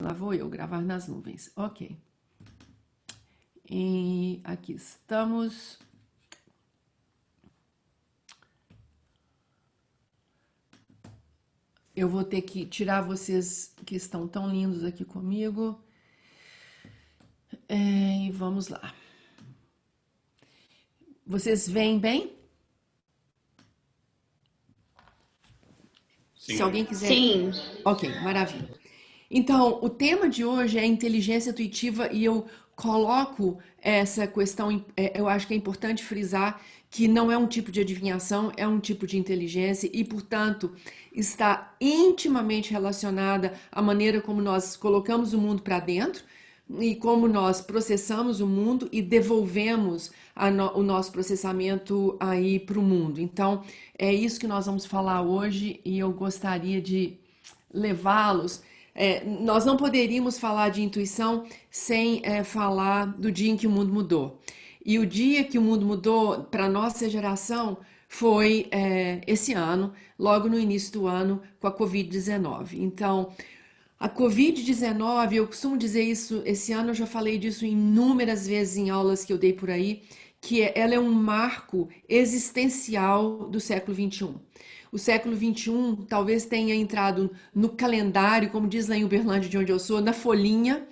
Lá vou eu gravar nas nuvens. Ok. E aqui estamos. Eu vou ter que tirar vocês que estão tão lindos aqui comigo. E vamos lá. Vocês veem bem? Se alguém Sim. quiser. Sim, Ok, maravilha. Então, o tema de hoje é inteligência intuitiva e eu coloco essa questão, eu acho que é importante frisar que não é um tipo de adivinhação, é um tipo de inteligência e, portanto, está intimamente relacionada à maneira como nós colocamos o mundo para dentro e como nós processamos o mundo e devolvemos o nosso processamento aí para o mundo. Então, é isso que nós vamos falar hoje e eu gostaria de levá-los. Nós não poderíamos falar de intuição sem falar do dia em que o mundo mudou. E o dia que o mundo mudou para a nossa geração foi esse ano, logo no início do ano, com a Covid-19. Então, a Covid-19, eu costumo dizer isso, esse ano eu já falei disso inúmeras vezes em aulas que eu dei por aí, que ela é um marco existencial do século XXI. O século XXI talvez tenha entrado no calendário, como diz lá em Uberlândia, de onde eu sou, na folhinha,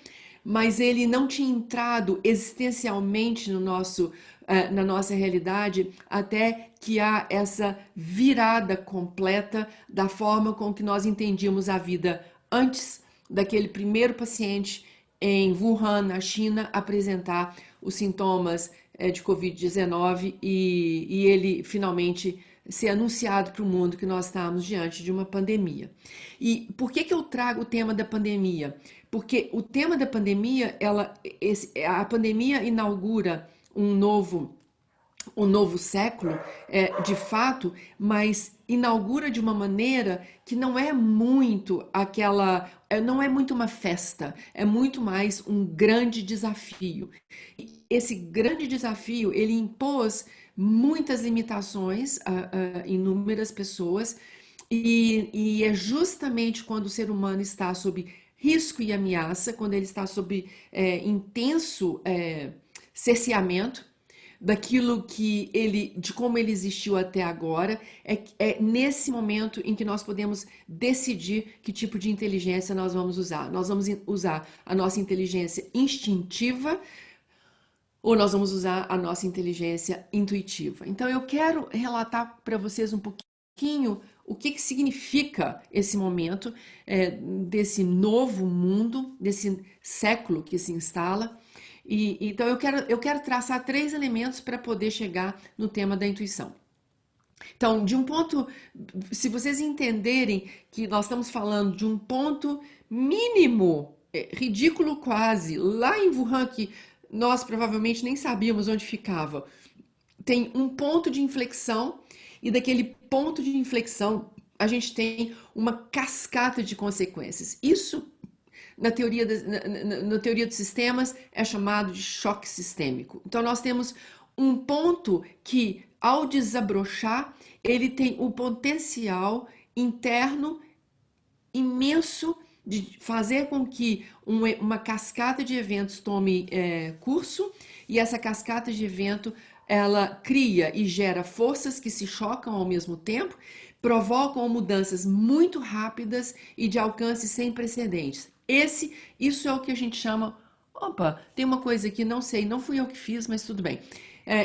mas ele não tinha entrado existencialmente no na nossa realidade até que há essa virada completa da forma com que nós entendíamos a vida antes daquele primeiro paciente em Wuhan, na China, apresentar os sintomas de Covid-19 e ele finalmente ser anunciado para o mundo que nós estamos diante de uma pandemia. E por que eu trago o tema da pandemia? Porque o tema da pandemia, a pandemia inaugura um novo século, de fato, mas inaugura de uma maneira que não é muito não é muito uma festa, é muito mais um grande desafio. E esse grande desafio, ele impôs muitas limitações a inúmeras pessoas, e é justamente quando o ser humano está sob risco e ameaça, quando ele está sob intenso cerceamento daquilo de como ele existiu até agora, é nesse momento em que nós podemos decidir que tipo de inteligência nós vamos usar. Nós vamos usar a nossa inteligência instintiva ou nós vamos usar a nossa inteligência intuitiva. Então eu quero relatar para vocês um pouquinho o que significa esse momento desse novo mundo, desse século que se instala. Então eu quero traçar três elementos para poder chegar no tema da intuição. Então, de um ponto, se vocês entenderem que nós estamos falando de um ponto mínimo, ridículo quase, lá em Wuhan, que nós provavelmente nem sabíamos onde ficava, tem um ponto de inflexão e daquele ponto de inflexão a gente tem uma cascata de consequências. Isso na teoria dos sistemas é chamado de choque sistêmico. Então nós temos um ponto que, ao desabrochar, ele tem o potencial interno imenso de fazer com que uma cascata de eventos tome curso, e essa cascata de evento ela cria e gera forças que se chocam ao mesmo tempo, provocam mudanças muito rápidas e de alcance sem precedentes. Isso é o que a gente chama, opa, tem uma coisa aqui, não sei, não fui eu que fiz, mas tudo bem.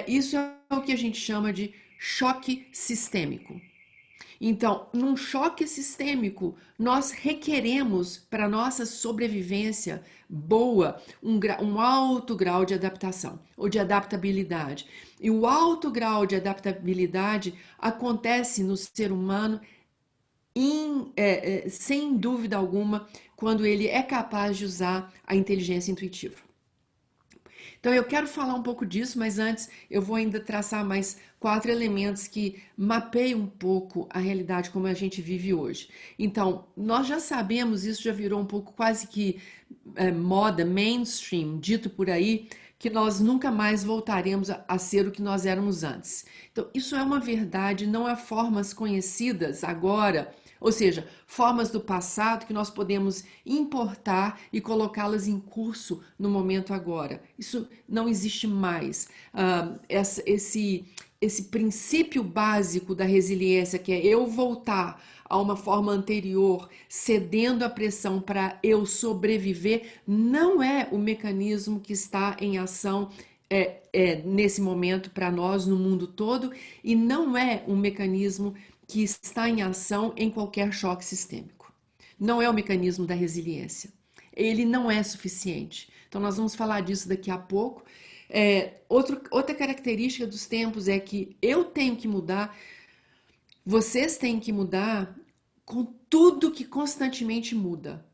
Isso é o que a gente chama de choque sistêmico. Então, num choque sistêmico, nós requeremos para nossa sobrevivência boa um alto grau de adaptação ou de adaptabilidade. E o alto grau de adaptabilidade acontece no ser humano sem dúvida alguma quando ele é capaz de usar a inteligência intuitiva. Então eu quero falar um pouco disso, mas antes eu vou ainda traçar mais 4 elementos que mapeiam um pouco a realidade como a gente vive hoje. Então, nós já sabemos, isso já virou um pouco quase que moda, mainstream, dito por aí, que nós nunca mais voltaremos a ser o que nós éramos antes. Então, isso é uma verdade, não há formas conhecidas agora Ou seja, formas do passado que nós podemos importar e colocá-las em curso no momento agora. Isso não existe mais. Esse princípio básico da resiliência, que é eu voltar a uma forma anterior, cedendo à pressão para eu sobreviver, não é o mecanismo que está em ação nesse momento para nós no mundo todo, e não é um mecanismo que está em ação em qualquer choque sistêmico. Não é o mecanismo da resiliência. Ele não é suficiente. Então, nós vamos falar disso daqui a pouco. Outra característica dos tempos é que eu tenho que mudar, vocês têm que mudar com tudo que constantemente muda.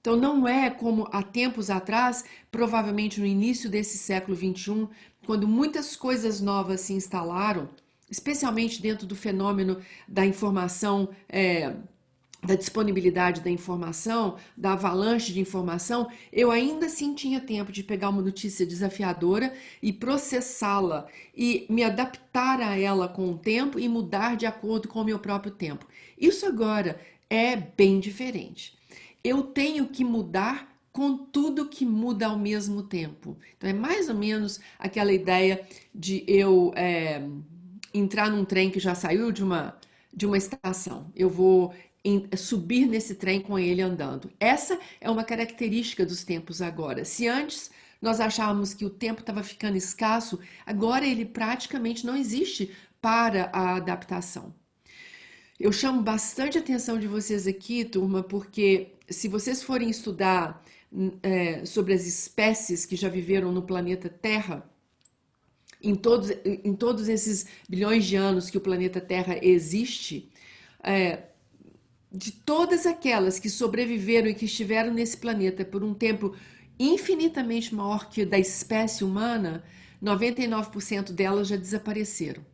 Então, não é como há tempos atrás, provavelmente no início desse século XXI, quando muitas coisas novas se instalaram, especialmente dentro do fenômeno da informação, da disponibilidade da informação, da avalanche de informação, eu ainda assim tinha tempo de pegar uma notícia desafiadora e processá-la e me adaptar a ela com o tempo e mudar de acordo com o meu próprio tempo. Isso agora é bem diferente. Eu tenho que mudar com tudo que muda ao mesmo tempo. Então é mais ou menos aquela ideia de eu entrar num trem que já saiu de uma estação. Eu vou subir nesse trem com ele andando. Essa é uma característica dos tempos agora. Se antes nós achávamos que o tempo estava ficando escasso, agora ele praticamente não existe para a adaptação. Eu chamo bastante a atenção de vocês aqui, turma, porque se vocês forem estudar sobre as espécies que já viveram no planeta Terra, em todos esses bilhões de anos que o planeta Terra existe, de todas aquelas que sobreviveram e que estiveram nesse planeta por um tempo infinitamente maior que o da espécie humana, 99% delas já desapareceram.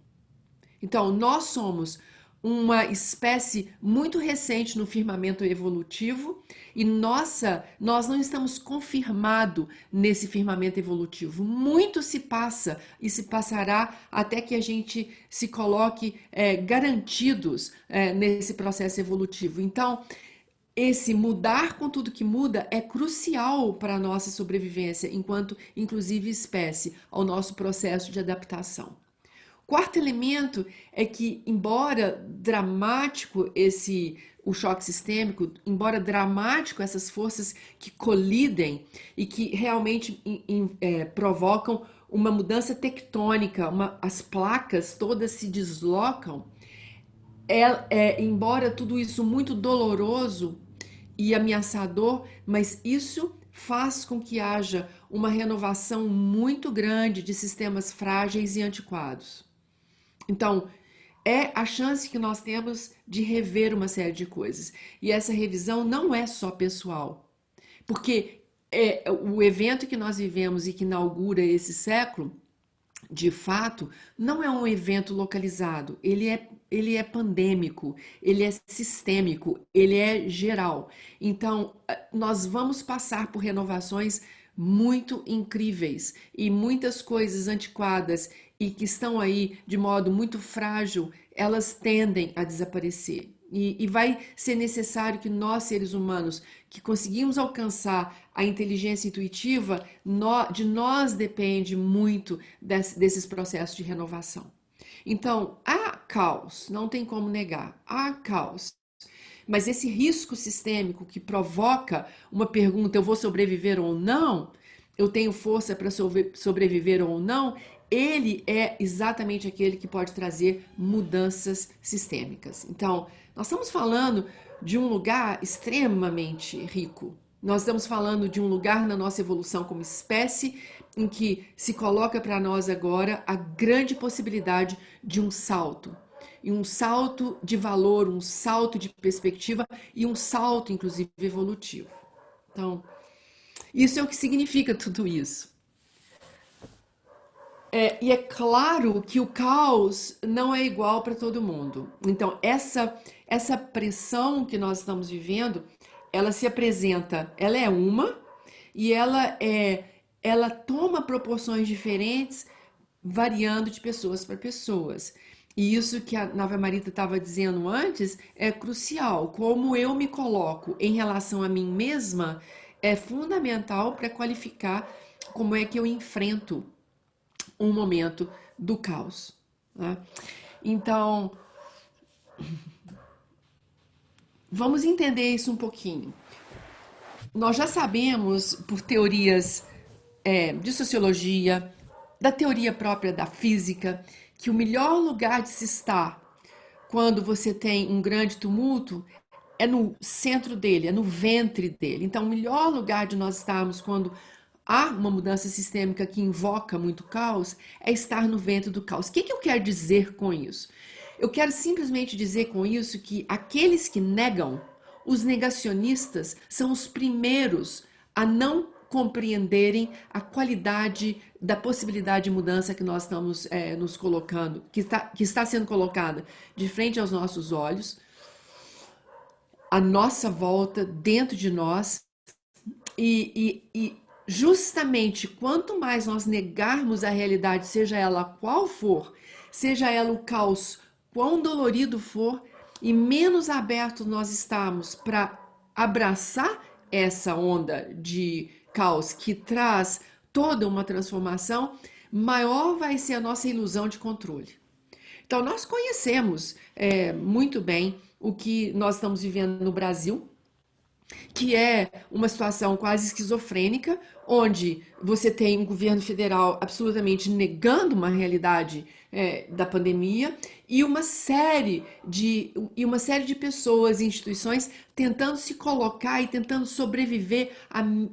Então, nós somos uma espécie muito recente no firmamento evolutivo e nós não estamos confirmados nesse firmamento evolutivo. Muito se passa e se passará até que a gente se coloque garantidos nesse processo evolutivo. Então, esse mudar com tudo que muda é crucial para a nossa sobrevivência, enquanto, inclusive, espécie, ao nosso processo de adaptação. Quarto elemento é que, embora dramático o choque sistêmico, embora dramático essas forças que colidem e que realmente provocam uma mudança tectônica, as placas todas se deslocam, embora tudo isso muito doloroso e ameaçador, mas isso faz com que haja uma renovação muito grande de sistemas frágeis e antiquados. Então, é a chance que nós temos de rever uma série de coisas. E essa revisão não é só pessoal, porque o evento que nós vivemos e que inaugura esse século, de fato, não é um evento localizado, ele é pandêmico, ele é sistêmico, ele é geral. Então, nós vamos passar por renovações muito incríveis e muitas coisas antiquadas e que estão aí de modo muito frágil, elas tendem a desaparecer. E vai ser necessário que nós, seres humanos, que conseguimos alcançar a inteligência intuitiva, de nós depende muito desses processos de renovação. Então, há caos, não tem como negar, há caos. Mas esse risco sistêmico que provoca uma pergunta, eu vou sobreviver ou não? Eu tenho força para sobreviver ou não? Ele é exatamente aquele que pode trazer mudanças sistêmicas. Então, nós estamos falando de um lugar extremamente rico. Nós estamos falando de um lugar na nossa evolução como espécie em que se coloca para nós agora a grande possibilidade de um salto. E um salto de valor, um salto de perspectiva e um salto, inclusive, evolutivo. Então, isso é o que significa tudo isso. E é claro que o caos não é igual para todo mundo. Então, essa pressão que nós estamos vivendo, ela se apresenta, ela é uma, e ela toma proporções diferentes, variando de pessoas para pessoas. E isso que a Nova Marita estava dizendo antes é crucial. Como eu me coloco em relação a mim mesma é fundamental para qualificar como é que eu enfrento um momento do caos, né? Então, vamos entender isso um pouquinho. Nós já sabemos, por teorias de sociologia, da teoria própria da física, que o melhor lugar de se estar quando você tem um grande tumulto é no centro dele, é no ventre dele. Então, o melhor lugar de nós estarmos quando há uma mudança sistêmica que invoca muito caos é estar no ventre do caos. O que eu quero dizer com isso? Eu quero simplesmente dizer com isso que aqueles que negam, os negacionistas, são os primeiros a não compreenderem a qualidade da possibilidade de mudança que nós estamos nos colocando, que está sendo colocada de frente aos nossos olhos, à nossa volta, dentro de nós, e justamente quanto mais nós negarmos a realidade, seja ela qual for, seja ela o caos, quão dolorido for, e menos abertos nós estamos para abraçar essa onda de caos que traz toda uma transformação, maior vai ser a nossa ilusão de controle. Então, nós conhecemos muito bem o que nós estamos vivendo no Brasil, que é uma situação quase esquizofrênica, onde você tem um governo federal absolutamente negando uma realidade da pandemia e uma série de pessoas e instituições tentando se colocar e tentando sobreviver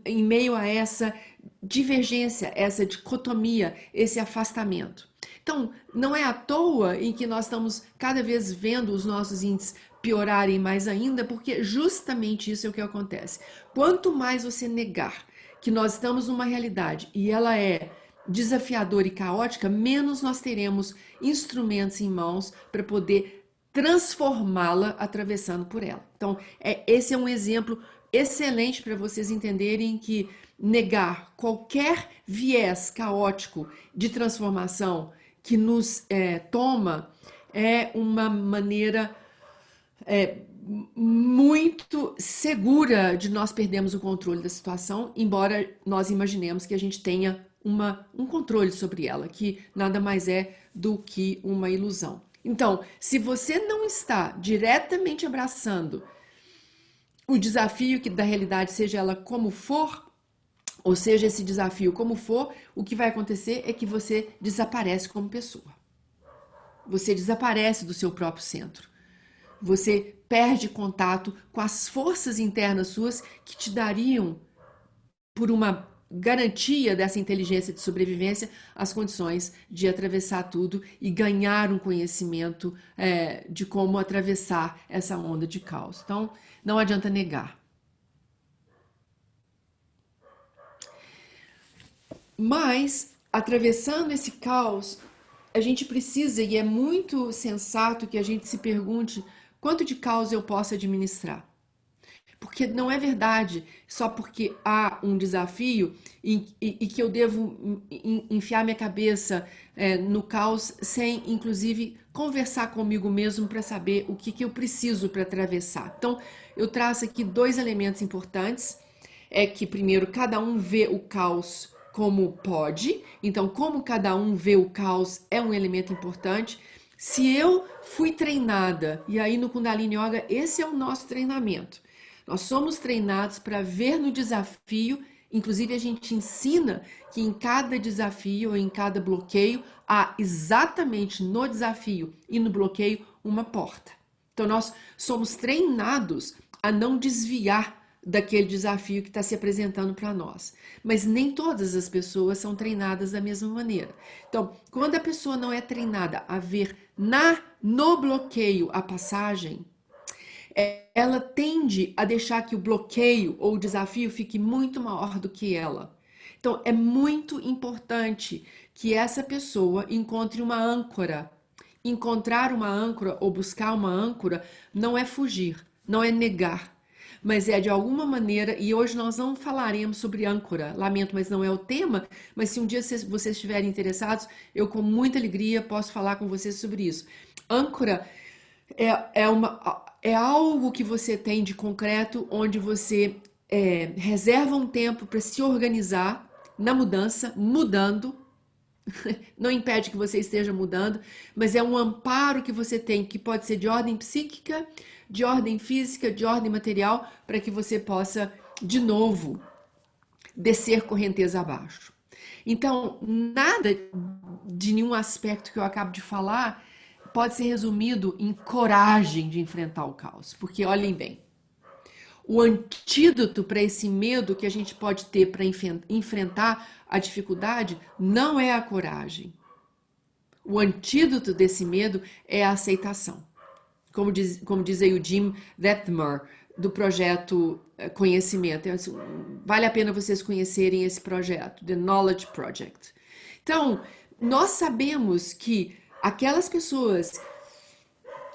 em meio a essa divergência, essa dicotomia, esse afastamento. Então, não é à toa em que nós estamos cada vez vendo os nossos índices piorarem mais ainda, porque justamente isso é o que acontece. Quanto mais você negar que nós estamos numa realidade e ela é desafiadora e caótica, menos nós teremos instrumentos em mãos para poder transformá-la atravessando por ela. Então, esse é um exemplo excelente para vocês entenderem que negar qualquer viés caótico de transformação que nos toma é uma maneira muito segura de nós perdermos o controle da situação, embora nós imaginemos que a gente tenha um controle sobre ela, que nada mais é do que uma ilusão. Então, se você não está diretamente abraçando o desafio da realidade, seja ela como for, ou seja, esse desafio como for, o que vai acontecer é que você desaparece como pessoa. Você desaparece do seu próprio centro. Você perde contato com as forças internas suas que te dariam, por uma garantia dessa inteligência de sobrevivência, as condições de atravessar tudo e ganhar um conhecimento de como atravessar essa onda de caos. Então, não adianta negar. Mas, atravessando esse caos, a gente precisa, e é muito sensato que a gente se pergunte quanto de caos eu posso administrar. Porque não é verdade só porque há um desafio e que eu devo enfiar minha cabeça no caos sem, inclusive, conversar comigo mesmo para saber o que eu preciso para atravessar. Então, eu traço aqui dois elementos importantes. É que, primeiro, cada um vê o caos como pode. Então, como cada um vê o caos é um elemento importante. Se eu fui treinada, e aí no Kundalini Yoga, esse é o nosso treinamento. Nós somos treinados para ver no desafio, inclusive a gente ensina que em cada desafio ou em cada bloqueio, há exatamente no desafio e no bloqueio uma porta. Então nós somos treinados a não desviar daquele desafio que está se apresentando para nós. Mas nem todas as pessoas são treinadas da mesma maneira. Então, quando a pessoa não é treinada a ver no bloqueio a passagem, ela tende a deixar que o bloqueio ou o desafio fique muito maior do que ela. Então, é muito importante que essa pessoa encontre uma âncora. Encontrar uma âncora ou buscar uma âncora não é fugir, não é negar, mas é de alguma maneira, e hoje nós não falaremos sobre âncora, lamento, mas não é o tema, mas se um dia vocês estiverem interessados, eu com muita alegria posso falar com vocês sobre isso. Âncora é algo que você tem de concreto, onde você reserva um tempo para se organizar na mudança, mudando. Não impede que você esteja mudando, mas é um amparo que você tem, que pode ser de ordem psíquica, de ordem física, de ordem material, para que você possa, de novo, descer correnteza abaixo. Então, nada de nenhum aspecto que eu acabo de falar pode ser resumido em coragem de enfrentar o caos, porque olhem bem, o antídoto para esse medo que a gente pode ter para enfrentar a dificuldade não é a coragem. O antídoto desse medo é a aceitação. Como diz aí o Jim Detmer, do projeto Conhecimento. Vale a pena vocês conhecerem esse projeto, The Knowledge Project. Então, nós sabemos que aquelas pessoas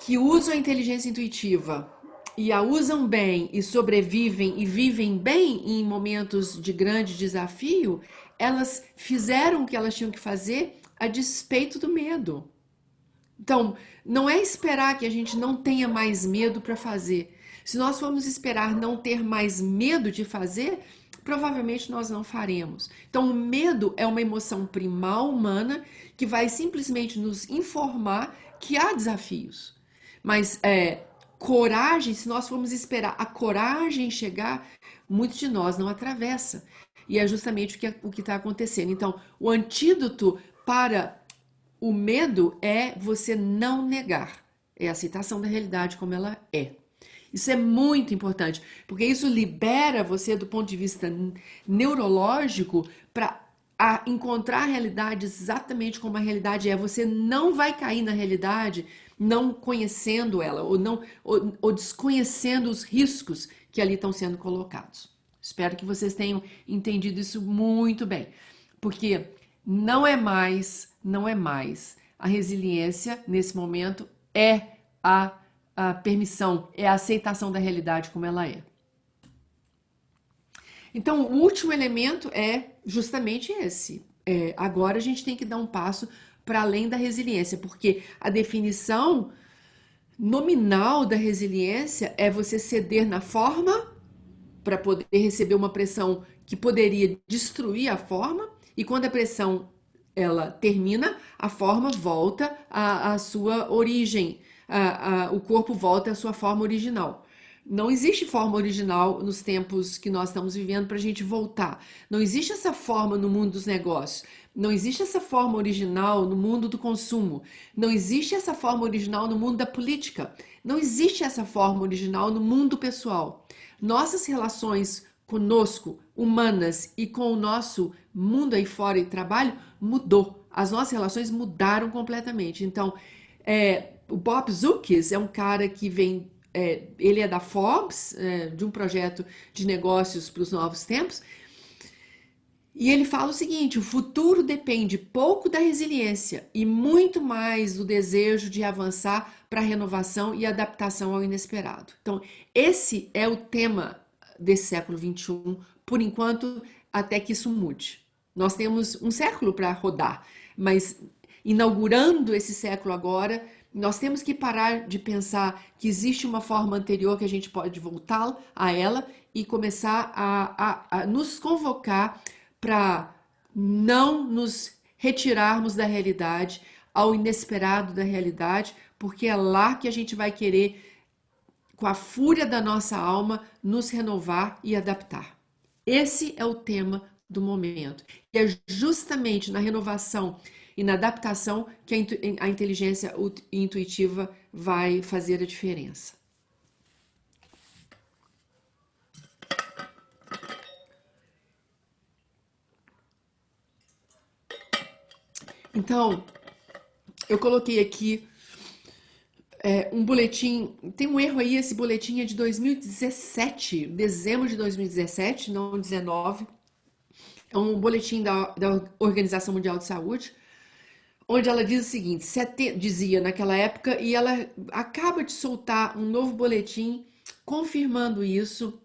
que usam a inteligência intuitiva e a usam bem e sobrevivem e vivem bem em momentos de grande desafio, elas fizeram o que elas tinham que fazer a despeito do medo. Então, não é esperar que a gente não tenha mais medo para fazer. Se nós formos esperar não ter mais medo de fazer, provavelmente nós não faremos. Então, o medo é uma emoção primal humana que vai simplesmente nos informar que há desafios. Mas coragem, se nós formos esperar a coragem chegar, muitos de nós não atravessa. E é justamente o que está acontecendo. Então, o antídoto para o medo é você não negar. É a aceitação da realidade como ela é. Isso é muito importante, porque isso libera você do ponto de vista neurológico para encontrar a realidade exatamente como a realidade é. Você não vai cair na realidade não conhecendo ela ou desconhecendo os riscos que ali estão sendo colocados. Espero que vocês tenham entendido isso muito bem, porque não é mais. A resiliência, nesse momento, é a permissão, é a aceitação da realidade como ela é. Então, o último elemento é justamente esse. Agora a gente tem que dar um passo para além da resiliência, porque a definição nominal da resiliência é você ceder na forma para poder receber uma pressão que poderia destruir a forma, e quando a pressão ela termina, a forma volta à sua origem, o corpo volta à sua forma original. Não existe forma original nos tempos que nós estamos vivendo para a gente voltar. Não existe essa forma no mundo dos negócios. Não existe essa forma original no mundo do consumo. Não existe essa forma original no mundo da política. Não existe essa forma original no mundo pessoal. Nossas relações conosco, humanas, e com o nosso mundo aí fora e trabalho, mudou. As nossas relações mudaram completamente. Então, o Bob Zukis é um cara que vem, ele é da Forbes, de um projeto de negócios para os novos tempos, e ele fala o seguinte: o futuro depende pouco da resiliência e muito mais do desejo de avançar para a renovação e adaptação ao inesperado. Então, esse é o tema desse século XXI, por enquanto, até que isso mude. Nós temos um século para rodar, mas inaugurando esse século agora, nós temos que parar de pensar que existe uma forma anterior que a gente pode voltar a ela e começar a nos convocar para não nos retirarmos da realidade, ao inesperado da realidade, porque é lá que a gente vai querer, com a fúria da nossa alma, nos renovar e adaptar. Esse é o tema do momento. E é justamente na renovação e na adaptação que a inteligência intuitiva vai fazer a diferença. Então, eu coloquei aqui um boletim, tem um erro aí, esse boletim é de 2017, dezembro de 2017, não 19. É um boletim da Organização Mundial de Saúde, onde ela diz o seguinte, dizia naquela época, e ela acaba de soltar um novo boletim confirmando isso,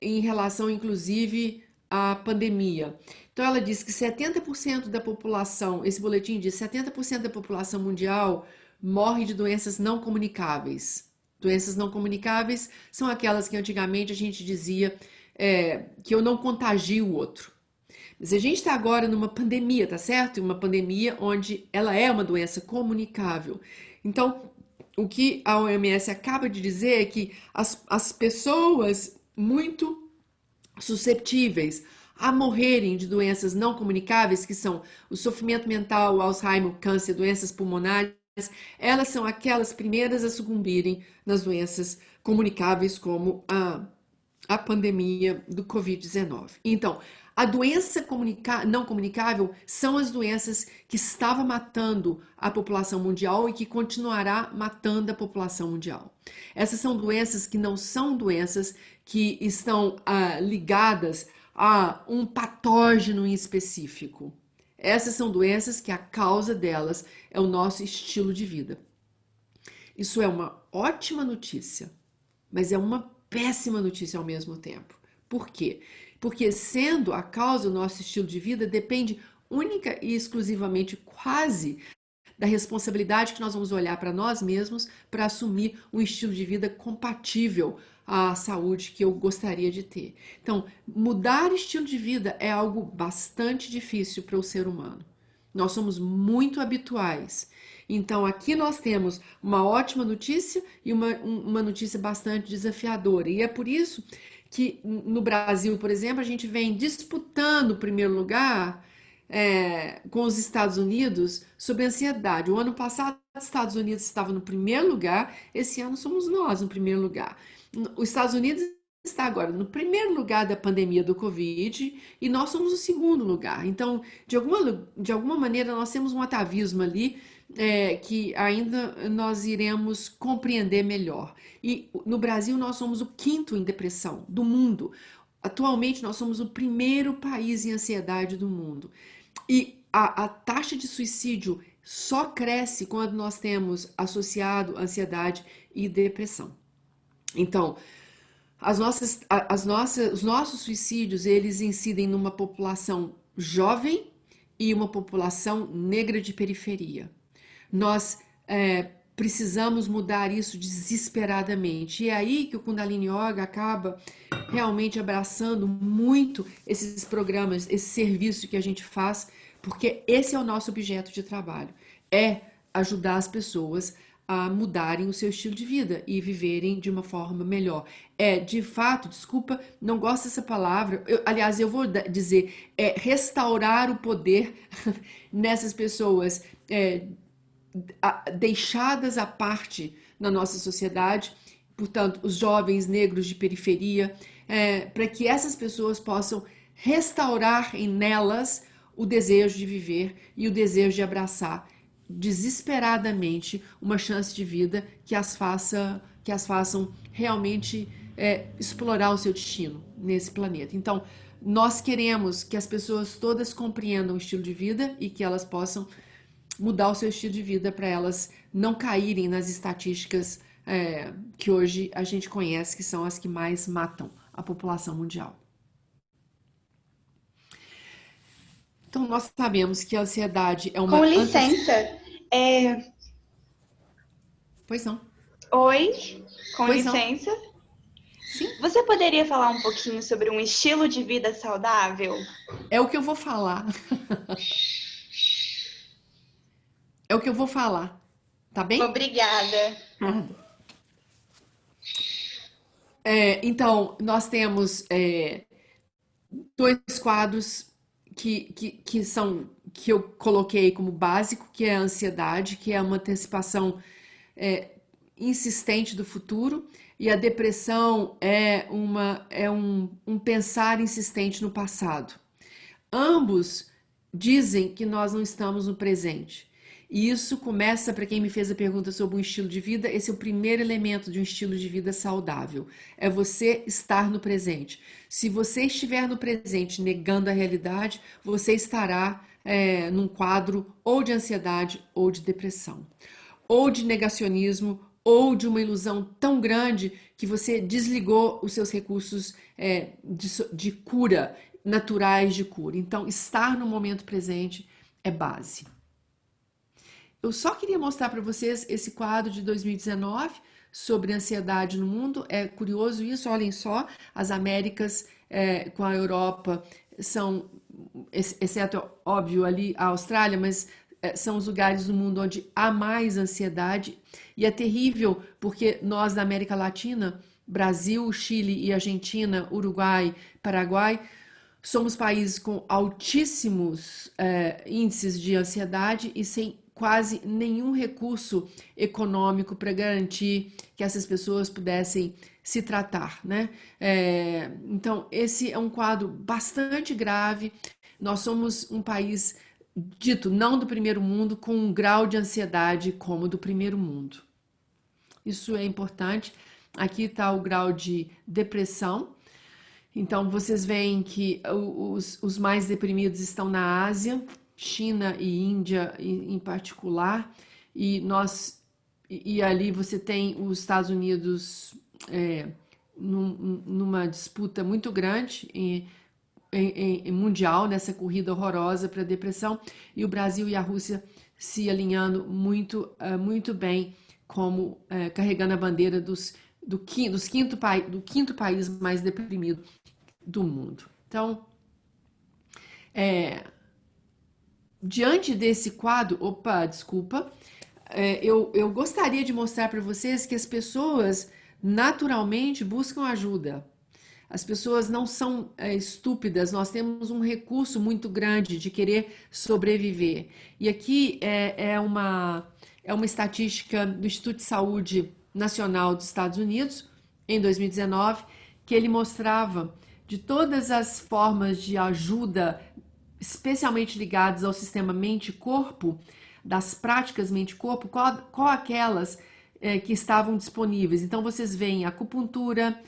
em relação, inclusive, à pandemia. Então, ela diz que 70% da população, esse boletim diz, 70% da população mundial morre de doenças não comunicáveis. Doenças não comunicáveis são aquelas que antigamente a gente dizia que eu não contagio o outro. Mas a gente está agora numa pandemia, tá certo? Uma pandemia onde ela é uma doença comunicável. Então, o que a OMS acaba de dizer é que as pessoas muito susceptíveis a morrerem de doenças não comunicáveis, que são o sofrimento mental, o Alzheimer, o câncer, doenças pulmonares, elas são aquelas primeiras a sucumbirem nas doenças comunicáveis, como a pandemia do Covid-19. Então, a doença não comunicável são as doenças que estavam matando a população mundial e que continuará matando a população mundial. Essas são doenças que não são doenças que estão ligadas a um patógeno em específico. Essas são doenças que a causa delas é o nosso estilo de vida. Isso é uma ótima notícia, mas é uma péssima notícia ao mesmo tempo. Por quê? Porque sendo a causa o nosso estilo de vida, depende única e exclusivamente quase da responsabilidade que nós vamos olhar para nós mesmos para assumir um estilo de vida compatível à saúde que eu gostaria de ter. Então, mudar estilo de vida é algo bastante difícil para o ser humano. Nós somos muito habituais. Então, aqui nós temos uma ótima notícia e uma notícia bastante desafiadora. E é por isso que no Brasil, por exemplo, a gente vem disputando o primeiro lugar com os Estados Unidos sobre ansiedade. O ano passado, os Estados Unidos estavam no primeiro lugar, esse ano somos nós no primeiro lugar. Os Estados Unidos está agora no primeiro lugar da pandemia do Covid e nós somos o segundo lugar. Então, de alguma maneira, nós temos um atavismo ali que ainda nós iremos compreender melhor. E no Brasil, nós somos o quinto em depressão do mundo. Atualmente, nós somos o primeiro país em ansiedade do mundo. E a taxa de suicídio só cresce quando nós temos associado ansiedade e depressão. Então, os nossos suicídios, eles incidem numa população jovem e uma população negra de periferia. Nós precisamos mudar isso desesperadamente. E é aí que o Kundalini Yoga acaba realmente abraçando muito esses programas, esse serviço que a gente faz, porque esse é o nosso objeto de trabalho, é ajudar as pessoas a mudarem o seu estilo de vida e viverem de uma forma melhor. De fato, desculpa, não gosto dessa palavra, aliás, eu vou dizer, restaurar o poder nessas pessoas deixadas à parte na nossa sociedade, portanto, os jovens negros de periferia, para que essas pessoas possam restaurar nelas o desejo de viver e o desejo de abraçar desesperadamente uma chance de vida que as façam realmente explorar o seu destino nesse planeta. Então, nós queremos que as pessoas todas compreendam o estilo de vida e que elas possam mudar o seu estilo de vida para elas não caírem nas estatísticas que hoje a gente conhece, que são as que mais matam a população mundial. Então, nós sabemos que a ansiedade é uma... Com licença. Pois não. Oi, com Pois não. licença. Sim. Você poderia falar um pouquinho sobre um estilo de vida saudável? É o que eu vou falar. É o que eu vou falar. Tá bem? Obrigada. Então, nós temos dois quadros que eu coloquei como básico, que é a ansiedade, que é uma antecipação insistente do futuro, e a depressão é um pensar insistente no passado. Ambos dizem que nós não estamos no presente. E isso começa, para quem me fez a pergunta sobre um estilo de vida, esse é o primeiro elemento de um estilo de vida saudável. É você estar no presente. Se você estiver no presente negando a realidade, você estará num quadro ou de ansiedade ou de depressão. Ou de negacionismo, ou de uma ilusão tão grande que você desligou os seus recursos de cura, naturais de cura. Então, estar no momento presente é base. Eu só queria mostrar para vocês esse quadro de 2019 sobre ansiedade no mundo. É curioso isso, olhem só, as Américas com a Europa são, exceto, óbvio, ali a Austrália, mas são os lugares do mundo onde há mais ansiedade. E é terrível porque nós da América Latina, Brasil, Chile e Argentina, Uruguai, Paraguai, somos países com altíssimos índices de ansiedade e sem quase nenhum recurso econômico para garantir que essas pessoas pudessem se tratar, né? Então, esse é um quadro bastante grave. Nós somos um país dito não do primeiro mundo, com um grau de ansiedade como do primeiro mundo. Isso é importante. Aqui está o grau de depressão. Então, vocês veem que os mais deprimidos estão na Ásia, China e Índia em particular, e ali você tem os Estados Unidos numa disputa muito grande mundial, nessa corrida horrorosa para a depressão, e o Brasil e a Rússia se alinhando muito bem, como carregando a bandeira do quinto país mais deprimido do mundo. Então, diante desse quadro, eu gostaria de mostrar para vocês que as pessoas naturalmente buscam ajuda. As pessoas não são estúpidas, nós temos um recurso muito grande de querer sobreviver. E aqui é uma estatística do Instituto de Saúde Nacional dos Estados Unidos, em 2019, que ele mostrava de todas as formas de ajuda, especialmente ligadas ao sistema mente-corpo, das práticas mente-corpo, qual aquelas que estavam disponíveis. Então, vocês veem acupuntura,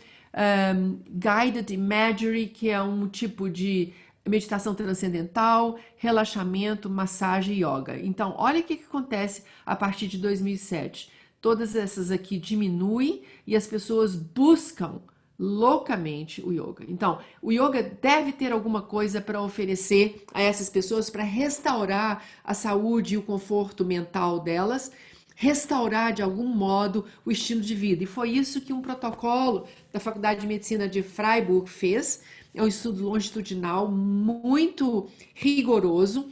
guided imagery, que é um tipo de meditação transcendental, relaxamento, massagem e yoga. Então, olha o que acontece a partir de 2007. Todas essas aqui diminuem e as pessoas buscam loucamente o yoga. Então, o yoga deve ter alguma coisa para oferecer a essas pessoas para restaurar a saúde e o conforto mental delas, restaurar de algum modo o estilo de vida. E foi isso que um protocolo da Faculdade de Medicina de Freiburg fez. É um estudo longitudinal muito rigoroso.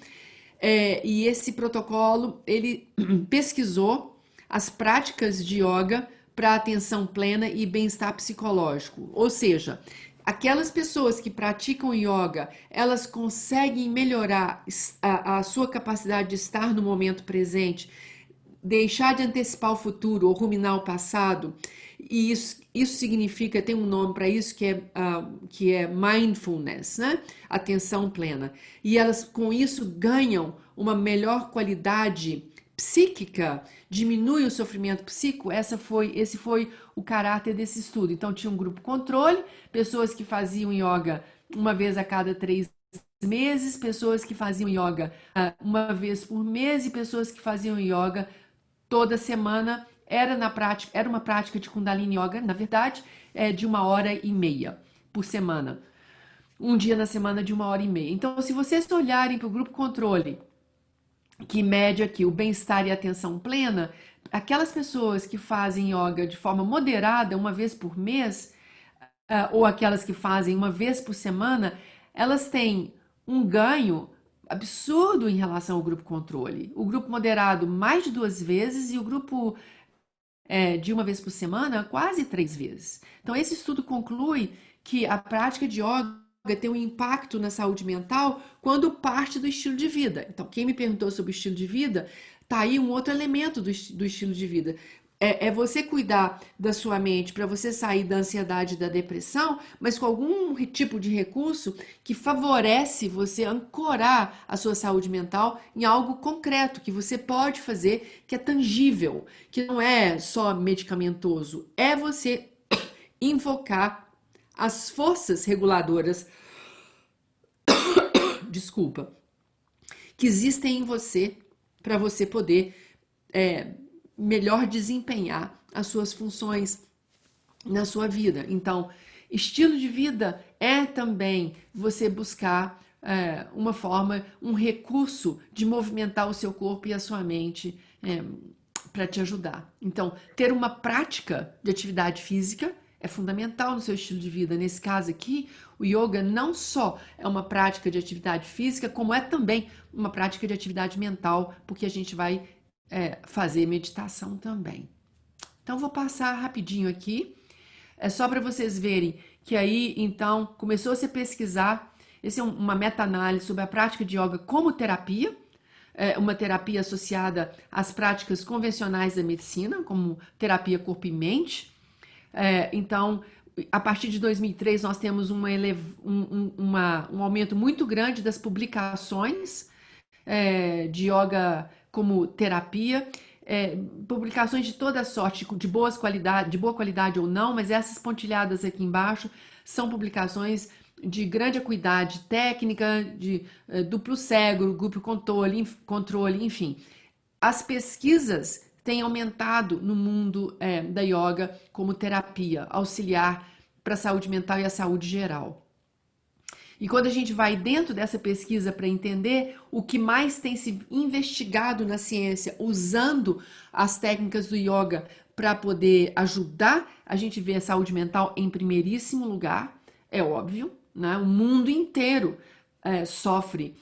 E esse protocolo, ele pesquisou as práticas de yoga para atenção plena e bem-estar psicológico. Ou seja, aquelas pessoas que praticam yoga, elas conseguem melhorar a sua capacidade de estar no momento presente, deixar de antecipar o futuro ou ruminar o passado. E isso significa, tem um nome para isso, que é mindfulness, né? Atenção plena. E elas com isso ganham uma melhor qualidade psíquica, diminui o sofrimento psíquico. Esse foi o caráter desse estudo. Então tinha um grupo controle, pessoas que faziam yoga uma vez a cada 3 meses, pessoas que faziam yoga uma vez por mês e pessoas que faziam yoga toda semana. Era uma prática de Kundalini Yoga, na verdade, de 1h30 por semana. Um dia na semana de 1h30. Então, se vocês olharem para o grupo controle, que mede aqui o bem-estar e a atenção plena, aquelas pessoas que fazem yoga de forma moderada, uma vez por mês, ou aquelas que fazem uma vez por semana, elas têm um ganho absurdo em relação ao grupo controle. O grupo moderado mais de 2 vezes e o grupo de uma vez por semana quase 3 vezes. Então esse estudo conclui que a prática de yoga tem um impacto na saúde mental quando parte do estilo de vida. Então quem me perguntou sobre o estilo de vida, tá aí um outro elemento do estilo de vida. É você cuidar da sua mente para você sair da ansiedade e da depressão, mas com algum tipo de recurso que favorece você ancorar a sua saúde mental em algo concreto que você pode fazer, que é tangível, que não é só medicamentoso, é você invocar as forças reguladoras, desculpa, que existem em você para você poder melhor desempenhar as suas funções na sua vida. Então, estilo de vida é também você buscar uma forma, um recurso de movimentar o seu corpo e a sua mente para te ajudar. Então, ter uma prática de atividade física é fundamental no seu estilo de vida. Nesse caso aqui, o yoga não só é uma prática de atividade física, como é também uma prática de atividade mental, porque a gente vai fazer meditação também. Então, vou passar rapidinho aqui. É só para vocês verem que aí, então, começou a se pesquisar. Essa é uma meta-análise sobre a prática de yoga como terapia, uma terapia associada às práticas convencionais da medicina, como terapia corpo e mente. Então, a partir de 2003, nós temos um aumento muito grande das publicações de yoga como terapia. Publicações de toda sorte, de boa qualidade ou não, mas essas pontilhadas aqui embaixo são publicações de grande acuidade técnica, de duplo cego, grupo controle, enfim. As pesquisas têm aumentado no mundo da yoga como terapia auxiliar para a saúde mental e a saúde geral. E quando a gente vai dentro dessa pesquisa para entender o que mais tem se investigado na ciência, usando as técnicas do yoga para poder ajudar, a gente vê a saúde mental em primeiríssimo lugar, é óbvio, né? O mundo inteiro sofre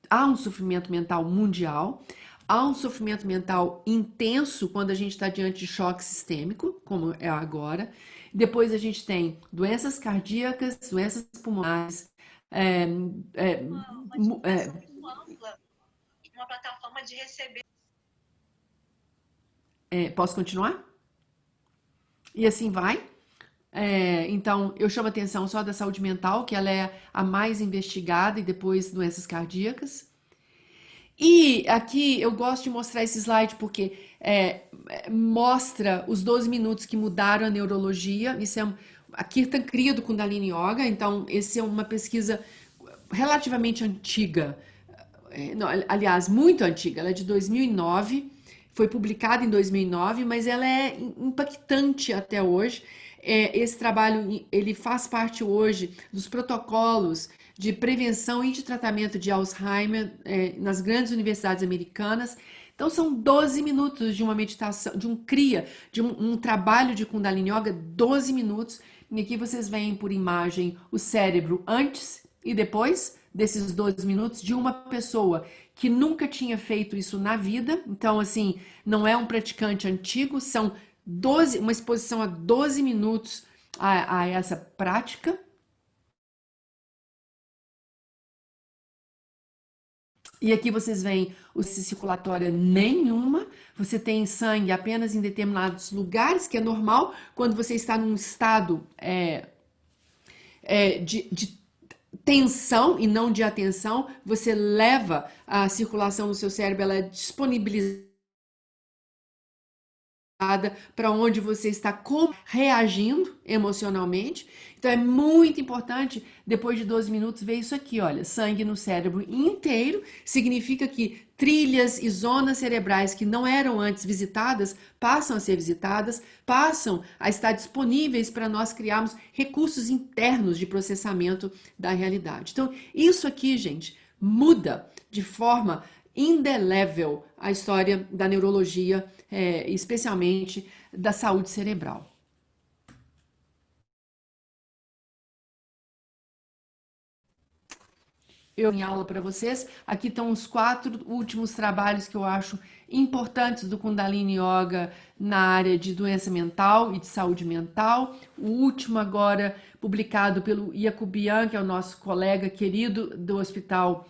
há um sofrimento mental mundial, há um sofrimento mental intenso quando a gente está diante de choque sistêmico, como é agora. Depois a gente tem doenças cardíacas, doenças pulmonares. Uma divulgação muito ampla, uma plataforma de receber. Posso continuar? E assim vai. Então, eu chamo a atenção só da saúde mental, que ela é a mais investigada, e depois doenças cardíacas. E aqui eu gosto de mostrar esse slide porque mostra os 12 minutos que mudaram a neurologia. Isso é a Kirtan cria do Kundalini Yoga, então essa é uma pesquisa relativamente antiga, aliás, muito antiga, ela é de 2009, foi publicada em 2009, mas ela é impactante até hoje. Esse trabalho ele faz parte hoje dos protocolos de prevenção e de tratamento de Alzheimer nas grandes universidades americanas. Então são 12 minutos de uma meditação, de um trabalho de Kundalini Yoga, 12 minutos. E aqui vocês veem por imagem o cérebro antes e depois desses 12 minutos de uma pessoa que nunca tinha feito isso na vida. Então, assim, não é um praticante antigo, são uma exposição a 12 minutos a essa prática. E aqui vocês veem o circulatória nenhuma, você tem sangue apenas em determinados lugares, que é normal quando você está num estado de tensão e não de atenção, você leva a circulação no seu cérebro, ela é disponibilizada para onde você está reagindo emocionalmente. Então é muito importante, depois de 12 minutos, ver isso aqui, olha, sangue no cérebro inteiro, significa que trilhas e zonas cerebrais que não eram antes visitadas, passam a ser visitadas, passam a estar disponíveis para nós criarmos recursos internos de processamento da realidade. Então, isso aqui, gente, muda de forma indelével a história da neurologia, especialmente da saúde cerebral. Eu em aula para vocês, aqui estão os 4 últimos trabalhos que eu acho importantes do Kundalini Yoga na área de doença mental e de saúde mental. O último agora publicado pelo Jacobian, que é o nosso colega querido do Hospital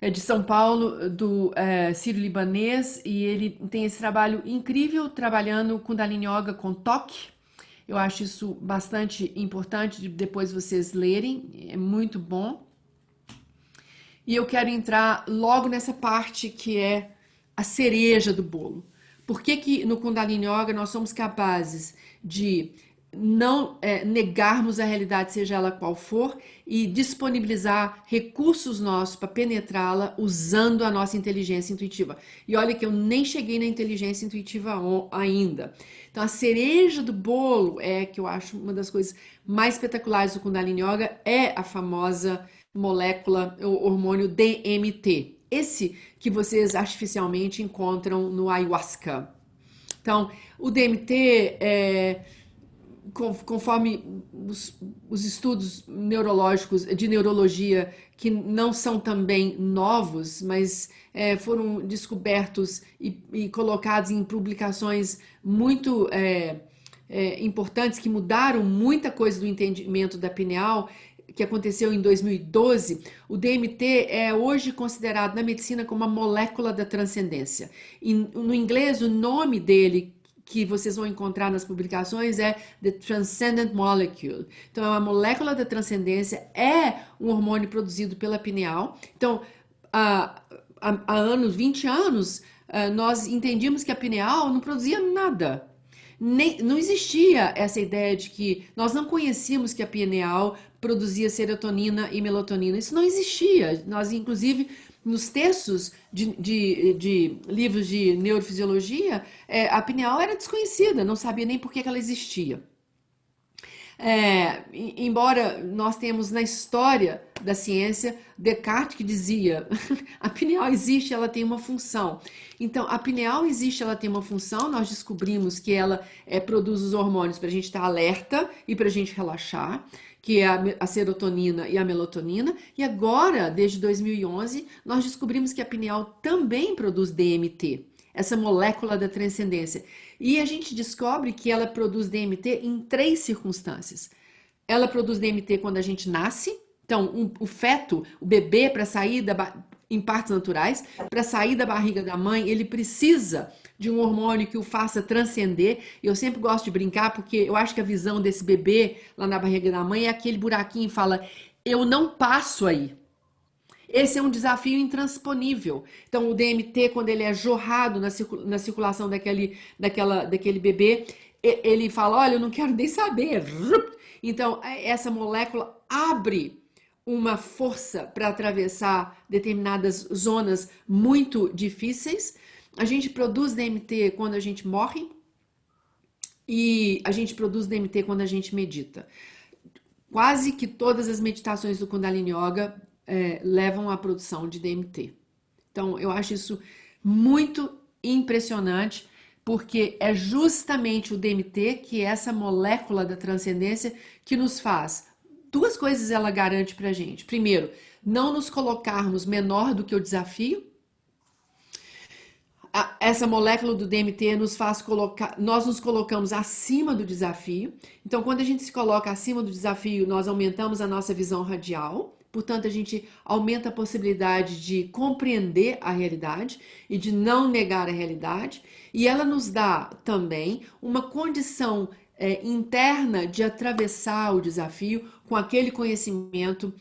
de São Paulo, do Sírio-Libanês, e ele tem esse trabalho incrível trabalhando Kundalini Yoga com toque. Eu acho isso bastante importante de depois vocês lerem, é muito bom. E eu quero entrar logo nessa parte que é a cereja do bolo. Por que que no Kundalini Yoga nós somos capazes de não negarmos a realidade, seja ela qual for, e disponibilizar recursos nossos para penetrá-la usando a nossa inteligência intuitiva. E olha que eu nem cheguei na inteligência intuitiva ainda. Então, a cereja do bolo que eu acho uma das coisas mais espetaculares do Kundalini Yoga é a famosa molécula, o hormônio DMT. Esse que vocês artificialmente encontram no ayahuasca. Então, o DMT conforme os estudos neurológicos de neurologia, que não são também novos, mas foram descobertos e colocados em publicações muito importantes, que mudaram muita coisa do entendimento da pineal, que aconteceu em 2012, o DMT é hoje considerado na medicina como a molécula da transcendência. E, no inglês, o nome dele, que vocês vão encontrar nas publicações, é The Transcendent Molecule. Então, é uma molécula da transcendência, é um hormônio produzido pela pineal. Então, há anos, 20 anos, nós entendíamos que a pineal não produzia nada. Não existia essa ideia de que nós não conhecíamos que a pineal produzia serotonina e melatonina. Isso não existia. Nós, inclusive, nos textos de livros de neurofisiologia, a pineal era desconhecida, não sabia nem por que ela existia. Embora nós tenhamos na história da ciência Descartes que dizia a pineal existe, ela tem uma função. Então, a pineal existe, ela tem uma função, nós descobrimos que ela produz os hormônios para a gente estar alerta e para a gente relaxar, que é a serotonina e a melatonina, e agora, desde 2011, nós descobrimos que a pineal também produz DMT, essa molécula da transcendência. E a gente descobre que ela produz DMT em 3 circunstâncias. Ela produz DMT quando a gente nasce, então o feto, o bebê, para sair em partes naturais, para sair da barriga da mãe, ele precisa de um hormônio que o faça transcender. Eu sempre gosto de brincar, porque eu acho que a visão desse bebê lá na barriga da mãe é aquele buraquinho e fala, eu não passo aí. Esse é um desafio intransponível. Então, o DMT, quando ele é jorrado na circulação daquele bebê, ele fala, olha, eu não quero nem saber. Então, essa molécula abre uma força para atravessar determinadas zonas muito difíceis. A gente produz DMT quando a gente morre e a gente produz DMT quando a gente medita. Quase que todas as meditações do Kundalini Yoga levam à produção de DMT. Então, eu acho isso muito impressionante, porque é justamente o DMT, que é essa molécula da transcendência, que nos faz. 2 coisas ela garante pra gente. Primeiro, não nos colocarmos menor do que o desafio. Essa molécula do DMT nos faz nós nos colocamos acima do desafio. Então, quando a gente se coloca acima do desafio, nós aumentamos a nossa visão radial. Portanto, a gente aumenta a possibilidade de compreender a realidade e de não negar a realidade. E ela nos dá também uma condição interna de atravessar o desafio com aquele conhecimento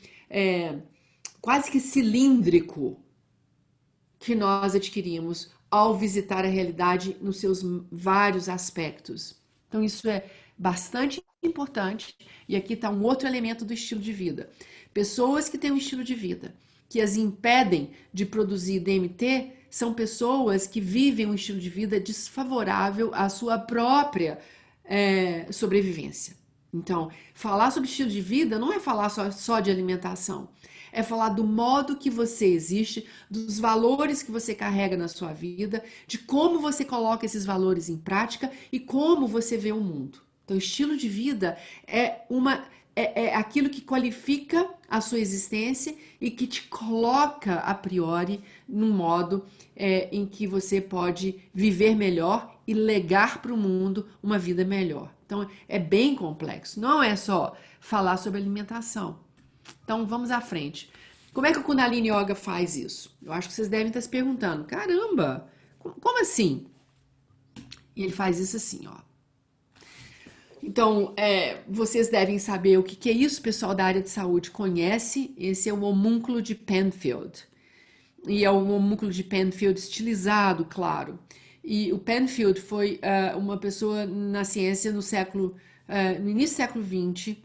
quase que cilíndrico que nós adquirimos ao visitar a realidade nos seus vários aspectos. Então, isso é bastante importante. E aqui está um outro elemento do estilo de vida. Pessoas que têm um estilo de vida que as impedem de produzir DMT são pessoas que vivem um estilo de vida desfavorável à sua própria sobrevivência. Então, falar sobre estilo de vida não é falar só de alimentação. É falar do modo que você existe, dos valores que você carrega na sua vida, de como você coloca esses valores em prática e como você vê o mundo. Então, estilo de vida é aquilo que qualifica a sua existência e que te coloca a priori num modo em que você pode viver melhor e legar para o mundo uma vida melhor. Então, é bem complexo. Não é só falar sobre alimentação. Então, vamos à frente. Como é que o Kundalini Yoga faz isso? Eu acho que vocês devem estar se perguntando, caramba, como assim? E ele faz isso assim, ó. Então, vocês devem saber o que é isso, o pessoal da área de saúde conhece. Esse é o homúnculo de Penfield. E é um homúnculo de Penfield estilizado, claro. E o Penfield foi uma pessoa na ciência no século no início do século XX,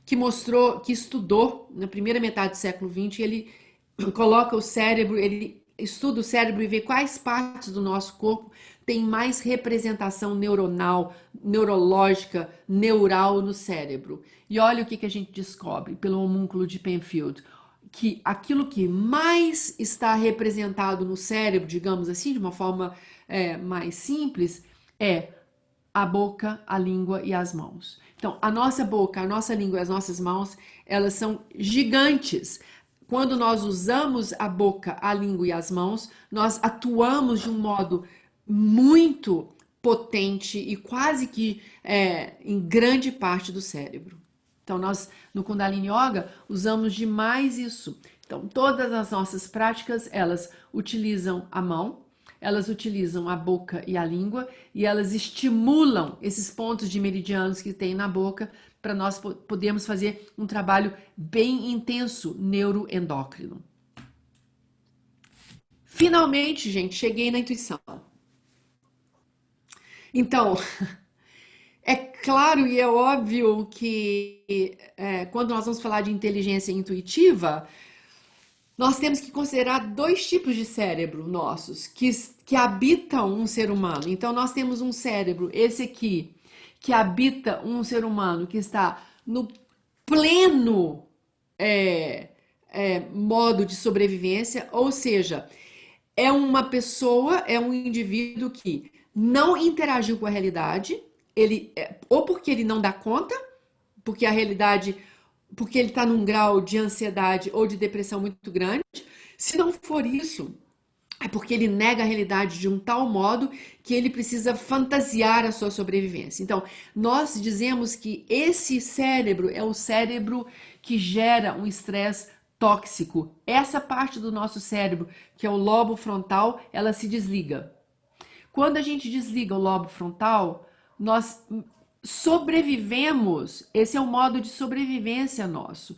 que mostrou, que estudou na primeira metade do século XX, ele coloca o cérebro, ele estuda o cérebro e vê quais partes do nosso corpo tem mais representação neuronal, neurológica, neural no cérebro. E olha o que a gente descobre pelo homúnculo de Penfield, que aquilo que mais está representado no cérebro, digamos assim, de uma forma mais simples, é a boca, a língua e as mãos. Então, a nossa boca, a nossa língua e as nossas mãos, elas são gigantes. Quando nós usamos a boca, a língua e as mãos, nós atuamos de um modo muito potente e quase que em grande parte do cérebro. Então, nós no Kundalini Yoga usamos demais isso. Então, todas as nossas práticas, elas utilizam a mão, elas utilizam a boca e a língua e elas estimulam esses pontos de meridianos que tem na boca para nós podermos fazer um trabalho bem intenso neuroendócrino. Finalmente, gente, cheguei na intuição. Então, é claro e é óbvio que quando nós vamos falar de inteligência intuitiva, nós temos que considerar dois tipos de cérebro nossos que habitam um ser humano. Então, nós temos um cérebro, esse aqui, que habita um ser humano que está no pleno modo de sobrevivência, ou seja, é uma pessoa, é um indivíduo que não interagiu com a realidade, ou porque ele não dá conta, porque a realidade, porque ele está num grau de ansiedade ou de depressão muito grande. Se não for isso, é porque ele nega a realidade de um tal modo que ele precisa fantasiar a sua sobrevivência. Então, nós dizemos que esse cérebro é o cérebro que gera um estresse tóxico. Essa parte do nosso cérebro, que é o lobo frontal, ela se desliga. Quando a gente desliga o lobo frontal, nós sobrevivemos. Esse é o modo de sobrevivência nosso.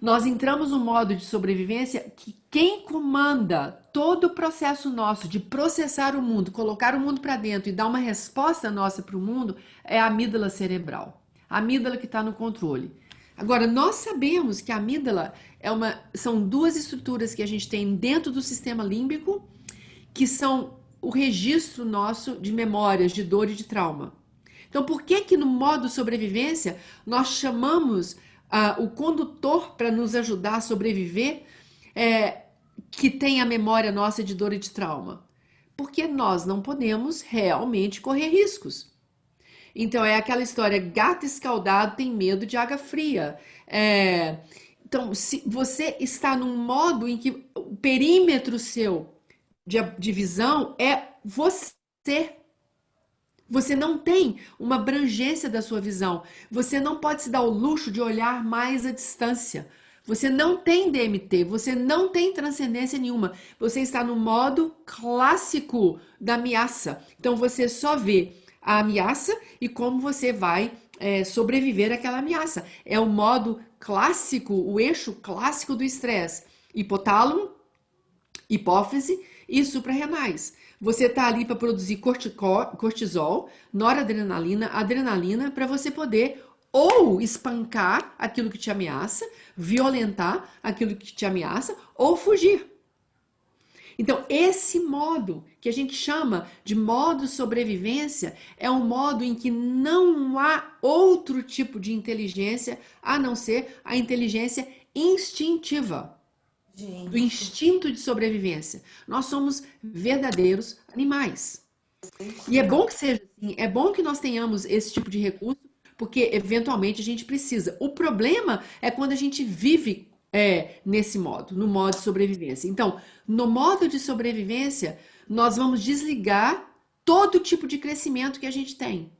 Nós entramos no modo de sobrevivência que quem comanda todo o processo nosso de processar o mundo, colocar o mundo para dentro e dar uma resposta nossa para o mundo é a amígdala cerebral. A amígdala que está no controle. Agora, nós sabemos que a amígdala são duas estruturas que a gente tem dentro do sistema límbico que são o registro nosso de memórias, de dor e de trauma. Então, por que no modo sobrevivência nós chamamos o condutor para nos ajudar a sobreviver que tem a memória nossa de dor e de trauma? Porque nós não podemos realmente correr riscos. Então, é aquela história, gato escaldado tem medo de água fria. Então, se você está num modo em que o perímetro seu de visão é você. Você não tem uma abrangência da sua visão. Você não pode se dar o luxo de olhar mais à distância. Você não tem DMT, você não tem transcendência nenhuma. Você está no modo clássico da ameaça. Então você só vê a ameaça e como você vai sobreviver àquela ameaça. É o modo clássico, o eixo clássico do estresse. Hipotálamo, hipófise e suprarrenais. Você está ali para produzir cortisol, noradrenalina, adrenalina, para você poder ou espancar aquilo que te ameaça, violentar aquilo que te ameaça, ou fugir. Então, esse modo, que a gente chama de modo sobrevivência, é um modo em que não há outro tipo de inteligência a não ser a inteligência instintiva. Do instinto de sobrevivência. Nós somos verdadeiros animais. E é bom que seja assim, é bom que nós tenhamos esse tipo de recurso, porque eventualmente a gente precisa. O problema é quando a gente vive nesse modo, no modo de sobrevivência. Então, no modo de sobrevivência, nós vamos desligar todo tipo de crescimento que a gente tem.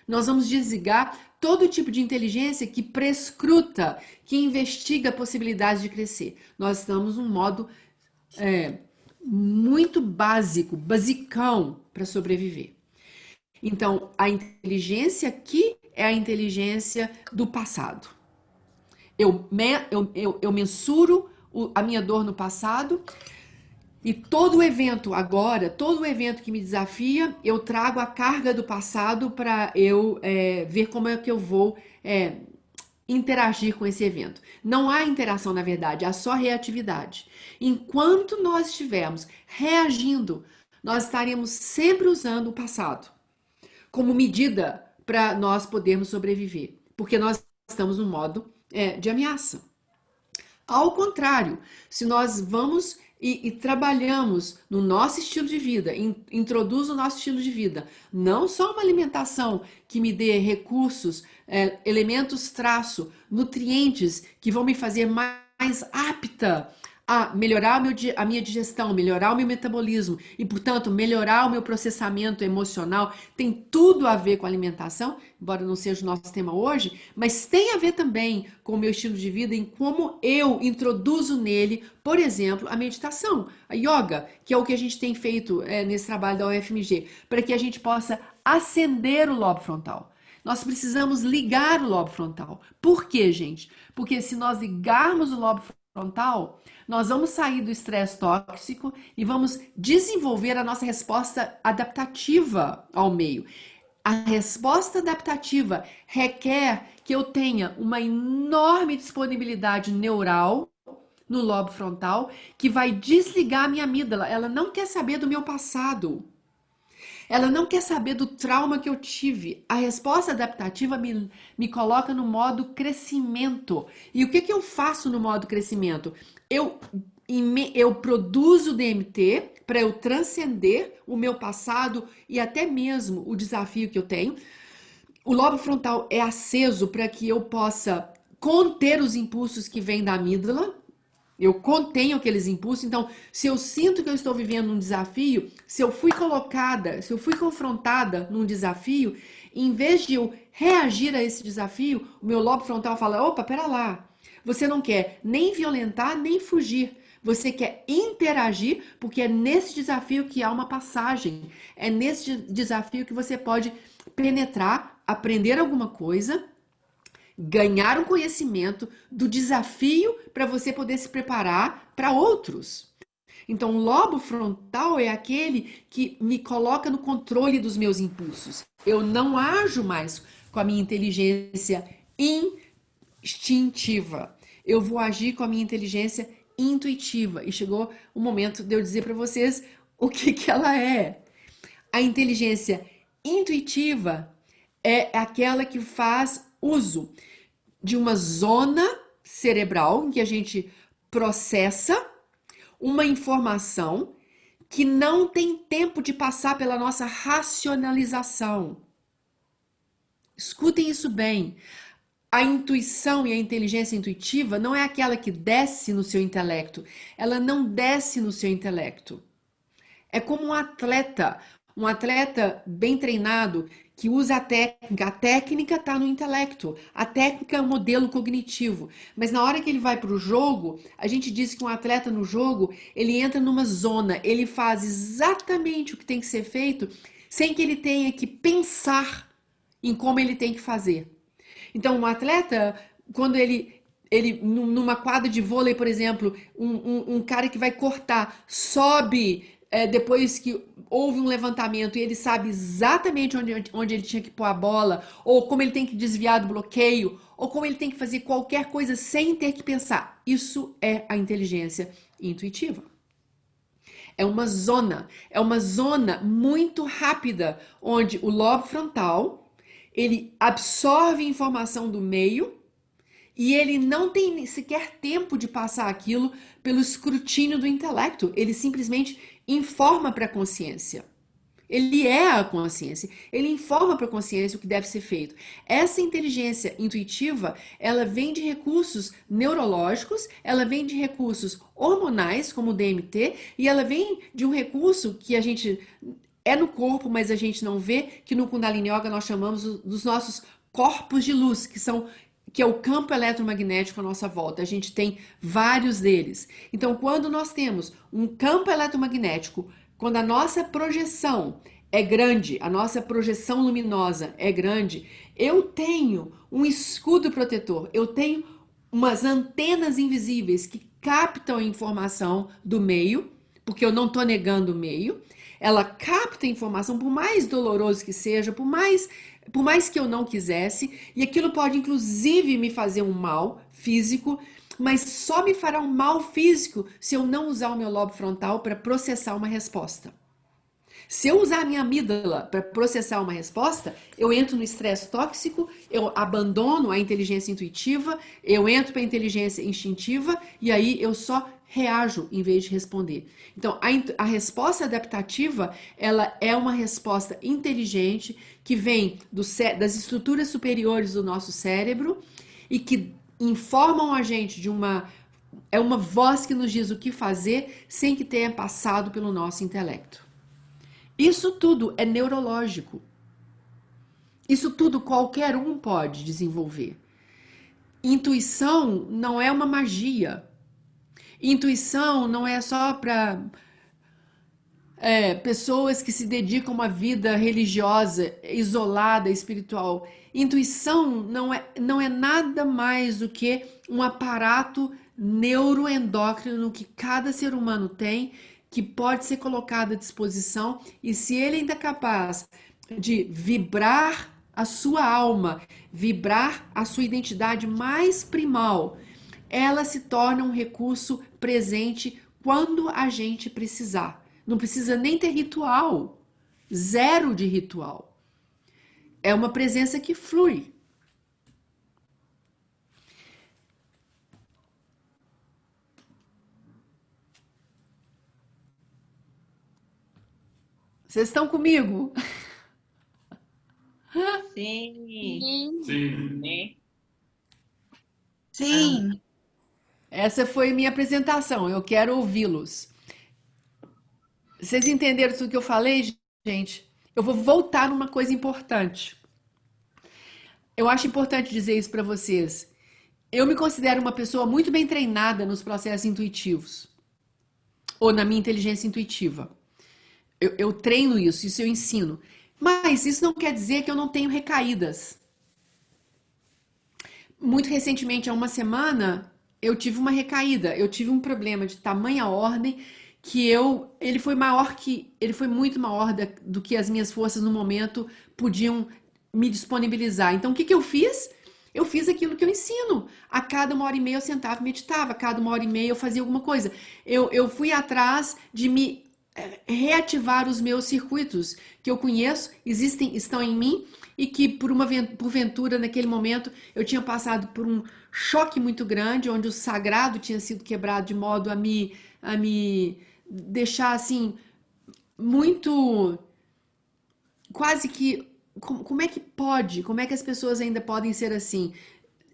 Nós vamos desligar todo tipo de inteligência que prescruta, que investiga possibilidades de crescer. Nós estamos num modo muito básico, basicão para sobreviver. Então, a inteligência aqui é a inteligência do passado. Eu mensuro a minha dor no passado, E todo evento agora, todo evento que me desafia, eu trago a carga do passado para eu ver como é que eu vou interagir com esse evento. Não há interação, na verdade, há só reatividade. Enquanto nós estivermos reagindo, nós estaremos sempre usando o passado como medida para nós podermos sobreviver, porque nós estamos no modo de ameaça. Ao contrário, se nós vamos e trabalhamos no nosso estilo de vida, introduz o nosso estilo de vida, não só uma alimentação que me dê recursos, elementos traço, nutrientes que vão me fazer mais apta a melhorar a minha digestão, melhorar o meu metabolismo e, portanto, melhorar o meu processamento emocional, tem tudo a ver com alimentação, embora não seja o nosso tema hoje, mas tem a ver também com o meu estilo de vida, em como eu introduzo nele, por exemplo, a meditação, a yoga, que é o que a gente tem feito nesse trabalho da UFMG, para que a gente possa acender o lobo frontal. Nós precisamos ligar o lobo frontal. Por quê, gente? Porque se nós ligarmos o lobo frontal, nós vamos sair do estresse tóxico e vamos desenvolver a nossa resposta adaptativa ao meio. A resposta adaptativa requer que eu tenha uma enorme disponibilidade neural no lobo frontal que vai desligar a minha amígdala. Ela não quer saber do meu passado. Ela não quer saber do trauma que eu tive. A resposta adaptativa me coloca no modo crescimento. E o que eu faço no modo crescimento? Eu produzo DMT para eu transcender o meu passado e até mesmo o desafio que eu tenho. O lobo frontal é aceso para que eu possa conter os impulsos que vêm da amígdala. Eu contenho aqueles impulsos, então, se eu sinto que eu estou vivendo um desafio, se eu fui colocada, se eu fui confrontada num desafio, em vez de eu reagir a esse desafio, o meu lobo frontal fala: opa, pera lá, você não quer nem violentar, nem fugir. Você quer interagir, porque é nesse desafio que há uma passagem. É nesse desafio que você pode penetrar, aprender alguma coisa, ganhar um conhecimento do desafio para você poder se preparar para outros. Então, o lobo frontal é aquele que me coloca no controle dos meus impulsos. Eu não ajo mais com a minha inteligência instintiva. Eu vou agir com a minha inteligência intuitiva. E chegou o momento de eu dizer para vocês o que ela é. A inteligência intuitiva é aquela que faz uso de uma zona cerebral em que a gente processa uma informação que não tem tempo de passar pela nossa racionalização. Escutem isso bem. A intuição e a inteligência intuitiva não é aquela que desce no seu intelecto. Ela não desce no seu intelecto. É como um atleta bem treinado que usa a técnica está no intelecto, a técnica é um modelo cognitivo, mas na hora que ele vai para o jogo, a gente diz que um atleta no jogo, ele entra numa zona, ele faz exatamente o que tem que ser feito, sem que ele tenha que pensar em como ele tem que fazer. Então, um atleta, quando ele numa quadra de vôlei, por exemplo, um cara que vai cortar, sobe depois que houve um levantamento e ele sabe exatamente onde ele tinha que pôr a bola, ou como ele tem que desviar do bloqueio, ou como ele tem que fazer qualquer coisa sem ter que pensar. Isso é a inteligência intuitiva. É uma zona muito rápida, onde o lobo frontal, ele absorve informação do meio e ele não tem sequer tempo de passar aquilo pelo escrutínio do intelecto. Ele simplesmente informa para a consciência. Ele é a consciência. Ele informa para a consciência o que deve ser feito. Essa inteligência intuitiva, ela vem de recursos neurológicos, ela vem de recursos hormonais, como o DMT, e ela vem de um recurso que a gente é no corpo, mas a gente não vê, que no Kundalini Yoga nós chamamos dos nossos corpos de luz, que é o campo eletromagnético à nossa volta. A gente tem vários deles. Então, quando nós temos um campo eletromagnético, quando a nossa projeção é grande, a nossa projeção luminosa é grande, eu tenho um escudo protetor, eu tenho umas antenas invisíveis que captam a informação do meio, porque eu não estou negando o meio. Ela capta a informação, por mais doloroso que seja, por mais que eu não quisesse, e aquilo pode inclusive me fazer um mal físico, mas só me fará um mal físico se eu não usar o meu lobo frontal para processar uma resposta. Se eu usar a minha amígdala para processar uma resposta, eu entro no estresse tóxico, eu abandono a inteligência intuitiva, eu entro para a inteligência instintiva e aí eu só reajo em vez de responder. Então, a resposta adaptativa, ela é uma resposta inteligente que vem das estruturas superiores do nosso cérebro e que informam a gente é uma voz que nos diz o que fazer sem que tenha passado pelo nosso intelecto. Isso tudo é neurológico. Isso tudo qualquer um pode desenvolver. Intuição não é uma magia. Intuição não é só para pessoas que se dedicam a uma vida religiosa, isolada, espiritual. Intuição não é nada mais do que um aparato neuroendócrino que cada ser humano tem, que pode ser colocado à disposição, e se ele ainda é capaz de vibrar a sua alma, vibrar a sua identidade mais primal, ela se torna um recurso presente quando a gente precisar. Não precisa nem ter ritual, zero de ritual. É uma presença que flui. Vocês estão comigo? Sim. Sim. Sim. Essa foi minha apresentação. Eu quero ouvi-los. Vocês entenderam tudo que eu falei, gente? Eu vou voltar numa coisa importante. Eu acho importante dizer isso para vocês. Eu me considero uma pessoa muito bem treinada nos processos intuitivos, ou na minha inteligência intuitiva. Eu treino isso eu ensino. Mas isso não quer dizer que eu não tenho recaídas. Muito recentemente, há uma semana, eu tive uma recaída. Eu tive um problema de tamanha ordem que ele foi muito maior do que as minhas forças no momento podiam me disponibilizar. Então, o que eu fiz? Eu fiz aquilo que eu ensino. A cada 1h30 eu sentava e meditava, a cada 1h30 eu fazia alguma coisa. Eu fui atrás de me reativar os meus circuitos que eu conheço, estão em mim e que porventura naquele momento eu tinha passado por um choque muito grande, onde o sagrado tinha sido quebrado de modo a me deixar assim muito quase que como é que pode? Como é que as pessoas ainda podem ser assim?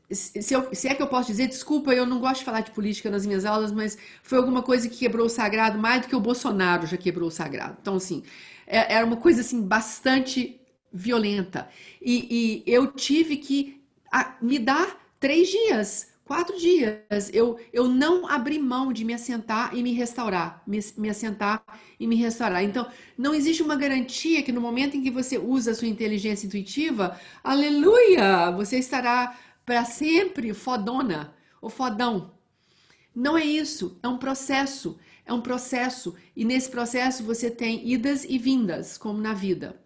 Se é que eu posso dizer, desculpa, eu não gosto de falar de política nas minhas aulas, mas foi alguma coisa que quebrou o sagrado mais do que o Bolsonaro já quebrou o sagrado. Então, assim, era uma coisa assim bastante violenta. E eu tive que me dar 3 dias, 4 dias. Eu não abri mão de me assentar e me restaurar, me assentar e me restaurar. Então, não existe uma garantia que no momento em que você usa a sua inteligência intuitiva, aleluia, você estará para sempre fodona ou fodão. Não é isso, é um processo. É um processo. E nesse processo você tem idas e vindas, como na vida.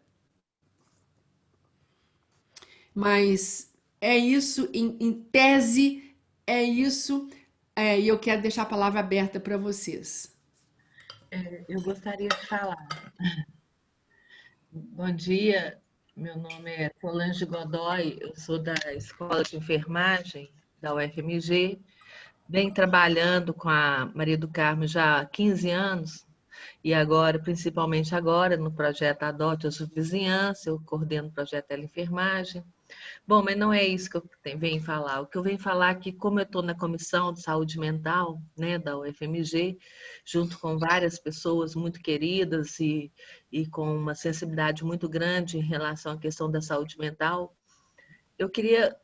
Mas é isso, em tese, é isso. E eu quero deixar a palavra aberta para vocês. Eu gostaria de falar. Bom dia, meu nome é Solange Godoy, eu sou da Escola de Enfermagem da UFMG, venho trabalhando com a Maria do Carmo já há 15 anos, e agora, principalmente agora, no projeto Adote a Sua Vizinhança, eu coordeno o projeto Teleenfermagem. Bom, mas não é isso que eu venho falar. O que eu venho falar é que, como eu estou na Comissão de Saúde Mental, né, da UFMG, junto com várias pessoas muito queridas e com uma sensibilidade muito grande em relação à questão da saúde mental, eu queria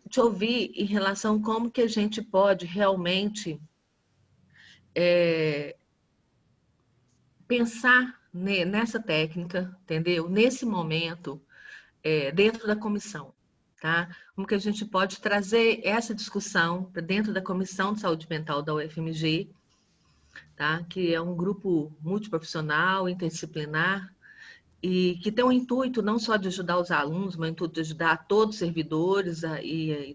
te ouvir em relação a como que a gente pode realmente pensar nessa técnica, entendeu? Nesse momento, dentro da comissão. Tá? Como que a gente pode trazer essa discussão para dentro da Comissão de Saúde Mental da UFMG tá? Que é um grupo multiprofissional, interdisciplinar, e que tem o intuito não só de ajudar os alunos, mas o intuito de ajudar todos os servidores,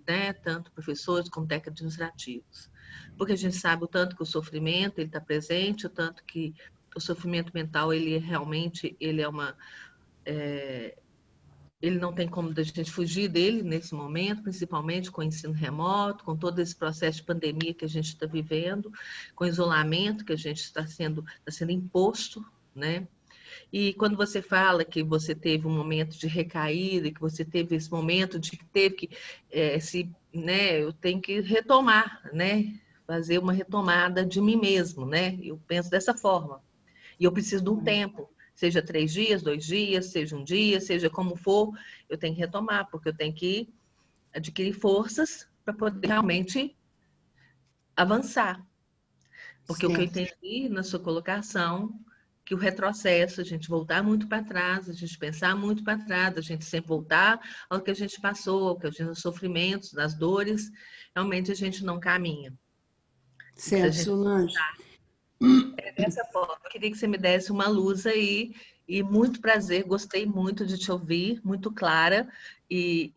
né, tanto professores como técnicos administrativos. Porque a gente sabe o tanto que o sofrimento ele está presente, o tanto que o sofrimento mental ele realmente ele é uma ele não tem como a gente fugir dele nesse momento, principalmente com o ensino remoto, com todo esse processo de pandemia que a gente está vivendo, com o isolamento que a gente está sendo imposto, né? E quando você fala que você teve um momento de recaída, que você teve esse momento de que teve que né, eu tenho que retomar, né? Fazer uma retomada de mim mesmo, né? Eu penso dessa forma. E eu preciso de um tempo, seja 3 dias, 2 dias, seja um dia, seja como for, eu tenho que retomar, porque eu tenho que adquirir forças para poder realmente avançar. Porque o que eu Certo. entendi na sua colocação, que o retrocesso, a gente voltar muito para trás, a gente pensar muito para trás, a gente sempre voltar ao que a gente passou, ao que a gente, os sofrimentos, as dores, realmente a gente não caminha. E que se a Certo, gente Solange. dessa forma, eu queria que você me desse uma luz aí, e muito prazer, gostei muito de te ouvir, muito clara, e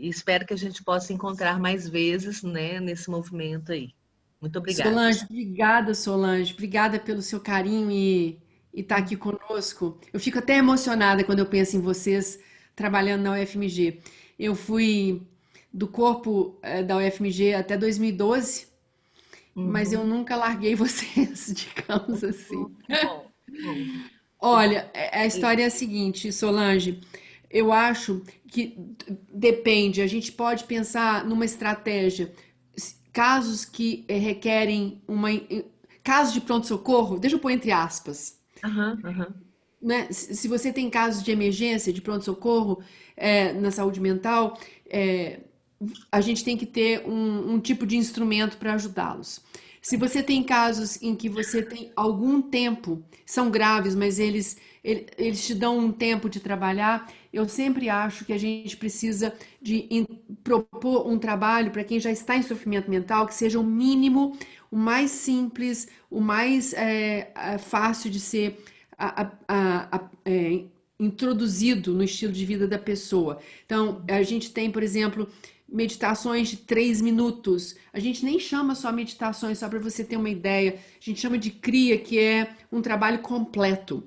espero que a gente possa encontrar mais vezes, né, nesse movimento aí. Muito obrigada. Solange, obrigada, Solange. Obrigada pelo seu carinho e estar aqui conosco. Eu fico até emocionada quando eu penso em vocês trabalhando na UFMG. Eu fui do corpo da UFMG até 2012, mas eu Uhum. nunca larguei vocês, digamos assim. Que bom, que bom. Que bom. Olha, a história é a seguinte, Solange. Eu acho que depende, a gente pode pensar numa estratégia. Casos que requerem casos de pronto-socorro, deixa eu pôr entre aspas, Aham, aham. né? Se você tem casos de emergência, de pronto-socorro na saúde mental, é, a gente tem que ter um tipo de instrumento para ajudá-los. Se você tem casos em que você tem algum tempo, são graves, mas eles te dão um tempo de trabalhar, eu sempre acho que a gente precisa propor um trabalho para quem já está em sofrimento mental que seja o mínimo, o mais simples, o mais fácil de ser introduzido no estilo de vida da pessoa. Então, a gente tem, por exemplo, meditações de 3 minutos. A gente nem chama só meditações, só para você ter uma ideia. A gente chama de CRIA, que é um trabalho completo,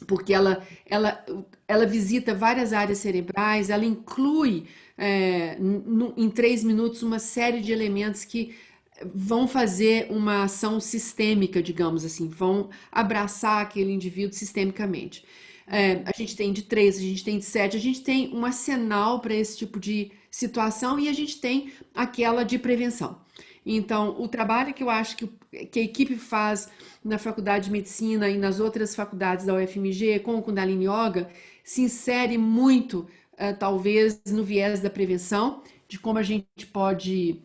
porque ela visita várias áreas cerebrais, ela inclui em 3 minutos uma série de elementos que vão fazer uma ação sistêmica, digamos assim, vão abraçar aquele indivíduo sistemicamente. A gente tem de 3, a gente tem de 7, a gente tem um arsenal para esse tipo de situação e a gente tem aquela de prevenção. Então, o trabalho que eu acho que a equipe faz na Faculdade de Medicina e nas outras faculdades da UFMG com o Kundalini Yoga se insere muito, talvez, no viés da prevenção, de como a gente pode.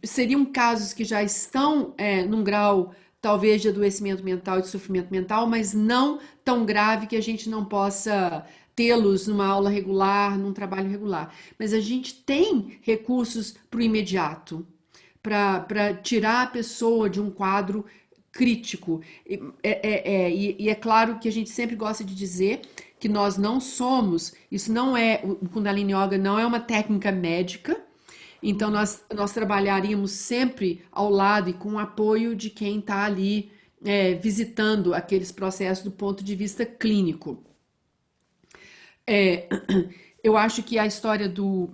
Seriam casos que já estão num grau, talvez, de adoecimento mental e de sofrimento mental, mas não tão grave que a gente não possa tê-los numa aula regular, num trabalho regular. Mas a gente tem recursos para o imediato, para tirar a pessoa de um quadro crítico. E é claro que a gente sempre gosta de dizer que nós não somos, isso não é, o Kundalini Yoga não é uma técnica médica, então nós trabalharíamos sempre ao lado e com o apoio de quem está ali visitando aqueles processos do ponto de vista clínico. Eu acho que a história do.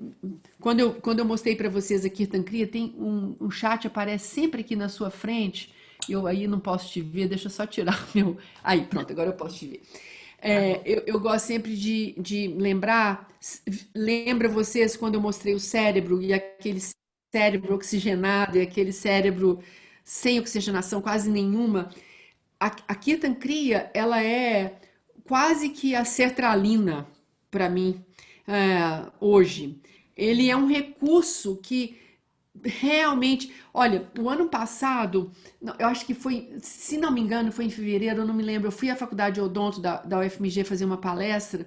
Quando eu mostrei para vocês aqui, Tancria, tem um chat aparece sempre aqui na sua frente. Eu aí não posso te ver, deixa eu só tirar o meu. Aí, pronto, agora eu posso te ver. Eu gosto sempre de lembrar. Lembra vocês quando eu mostrei o cérebro e aquele cérebro oxigenado e aquele cérebro sem oxigenação quase nenhuma? A Kirtan Kriya, ela é quase que a sertralina para mim hoje. Ele é um recurso que realmente, olha, o ano passado, eu acho que foi, se não me engano, foi em fevereiro, eu não me lembro, eu fui à faculdade de odonto da UFMG fazer uma palestra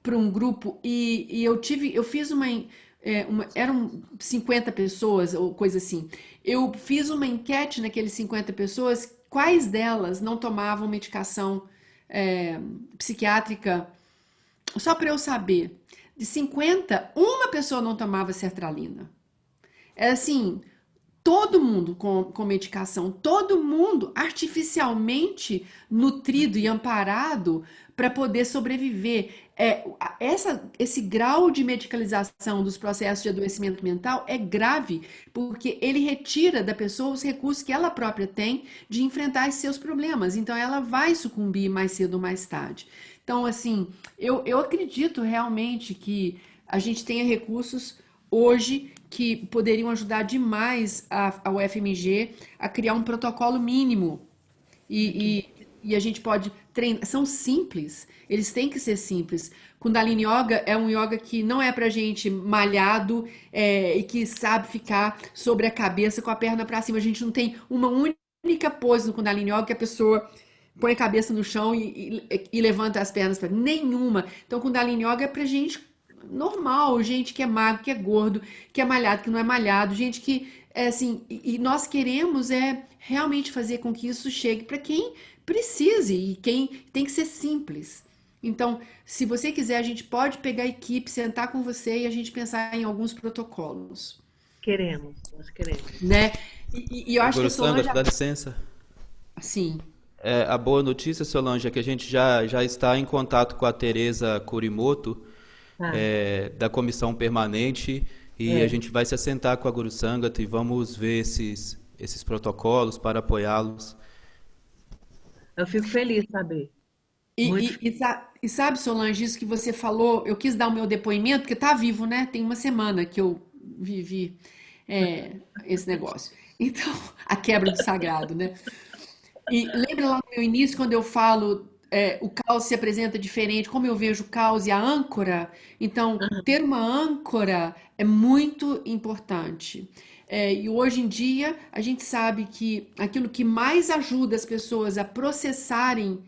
para um grupo e eu fiz eram 50 pessoas ou coisa assim. Eu fiz uma enquete naqueles 50 pessoas, quais delas não tomavam medicação psiquiátrica, só para eu saber. De 50, uma pessoa não tomava sertralina. É assim, todo mundo com medicação, todo mundo artificialmente nutrido e amparado para poder sobreviver. Esse grau de medicalização dos processos de adoecimento mental é grave, porque ele retira da pessoa os recursos que ela própria tem de enfrentar os seus problemas. Então, ela vai sucumbir mais cedo ou mais tarde. Então, assim, eu acredito realmente que a gente tenha recursos hoje que poderiam ajudar demais a UFMG a criar um protocolo mínimo. E a gente pode treinar. São simples, eles têm que ser simples. Kundalini Yoga é um yoga que não é pra gente malhado e que sabe ficar sobre a cabeça com a perna pra cima. A gente não tem uma única pose no Kundalini Yoga que a pessoa põe a cabeça no chão e levanta as pernas para nenhuma. Então, Kundalini Yoga é pra gente normal, gente que é magro, que é gordo, que é malhado, que não é malhado, gente que é assim, e nós queremos realmente fazer com que isso chegue para quem precise e quem tem que ser simples. Então, se você quiser, a gente pode pegar a equipe, sentar com você e a gente pensar em alguns protocolos, Nós queremos. né? E eu acho que a Guru Solange, Sangat, dá licença. assim, A boa notícia, Solange, é que a gente já está em contato com a Teresa Kurimoto, Tá. da comissão permanente, e a É. gente vai se assentar com a Guru Sangat e vamos ver esses protocolos para apoiá-los. Eu fico feliz de saber. Muito feliz. e sabe, Solange, isso que você falou, eu quis dar o meu depoimento, porque tá vivo, né? Tem uma semana que eu vivi esse negócio. Então, a quebra do sagrado, né? E lembra lá no meu início, quando eu falo o caos se apresenta diferente, como eu vejo o caos e a âncora? Então, ter uma âncora é muito importante. E hoje em dia, a gente sabe que aquilo que mais ajuda as pessoas a processarem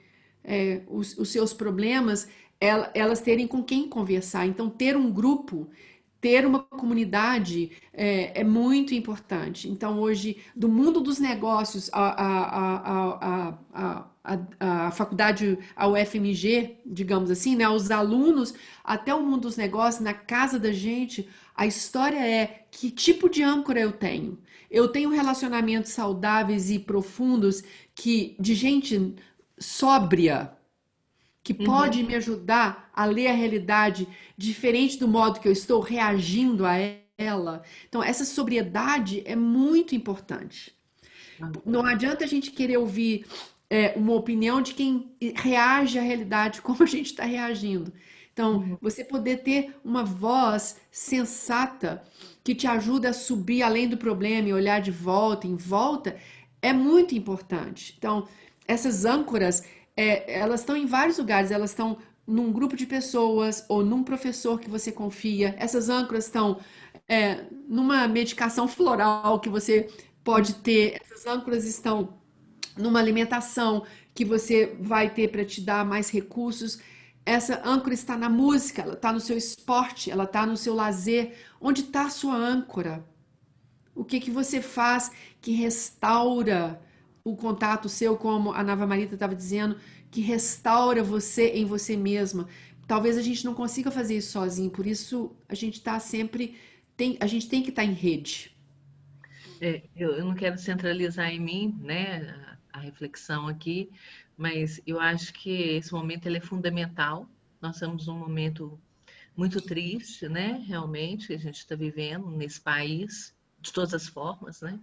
os seus problemas, elas terem com quem conversar. Então, ter um grupo, ter uma comunidade é muito importante. Então, hoje, do mundo dos negócios, a faculdade, a UFMG, digamos assim, né, os alunos, até o mundo dos negócios, na casa da gente, a história é que tipo de âncora eu tenho. Eu tenho relacionamentos saudáveis e profundos de gente sóbria, que pode Uhum. me ajudar a ler a realidade diferente do modo que eu estou reagindo a ela. Então, essa sobriedade é muito importante. Não adianta a gente querer ouvir uma opinião de quem reage à realidade como a gente está reagindo. Então, Uhum. você poder ter uma voz sensata que te ajuda a subir além do problema e olhar de volta, em volta, é muito importante. Então, essas âncoras, elas estão em vários lugares, elas estão num grupo de pessoas ou num professor que você confia. Essas âncoras estão numa medicação floral que você pode ter. Essas âncoras estão numa alimentação que você vai ter para te dar mais recursos. Essa âncora está na música, ela está no seu esporte, ela está no seu lazer. Onde está a sua âncora? O que que você faz que restaura o contato seu, como a Nava Marita estava dizendo, que restaura você em você mesma? Talvez a gente não consiga fazer isso sozinho, por isso a gente está sempre, a gente tem que estar em rede. Eu não quero centralizar em mim, né, a reflexão aqui, mas eu acho que esse momento ele é fundamental. Nós estamos num momento muito triste, né, realmente, que a gente está vivendo nesse país, de todas as formas, né?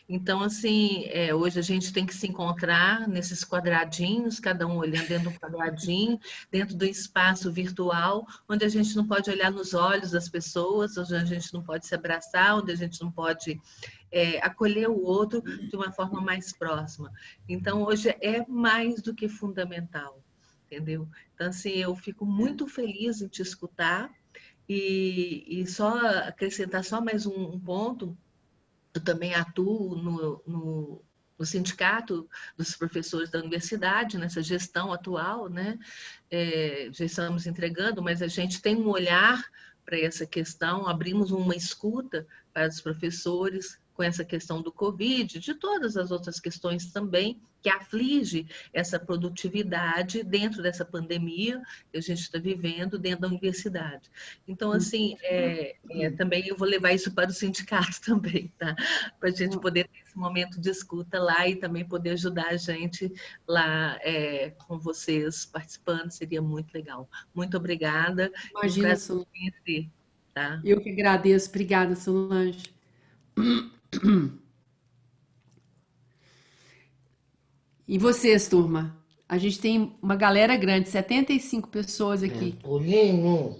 Então, assim, hoje a gente tem que se encontrar nesses quadradinhos, cada um olhando dentro de um quadradinho, dentro do espaço virtual, onde a gente não pode olhar nos olhos das pessoas, onde a gente não pode se abraçar, onde a gente não pode acolher o outro de uma forma mais próxima. Então, hoje é mais do que fundamental, entendeu? Então, assim, eu fico muito feliz em te escutar e só acrescentar só mais um ponto. Eu também atuo no sindicato dos professores da universidade, nessa gestão atual, né? Já estamos entregando, mas a gente tem um olhar para essa questão, abrimos uma escuta para os professores com essa questão do Covid, de todas as outras questões também, que aflige essa produtividade dentro dessa pandemia que a gente está vivendo dentro da universidade. Então, assim, também eu vou levar isso para o sindicato também, tá? Para a gente poder ter esse momento de escuta lá e também poder ajudar a gente lá com vocês participando, seria muito legal. Muito obrigada. E um Imagina, prazer Solange. conhecer, tá? Eu que agradeço. Obrigada, Solange. E vocês, turma? A gente tem uma galera grande, 75 pessoas aqui. Paulinho.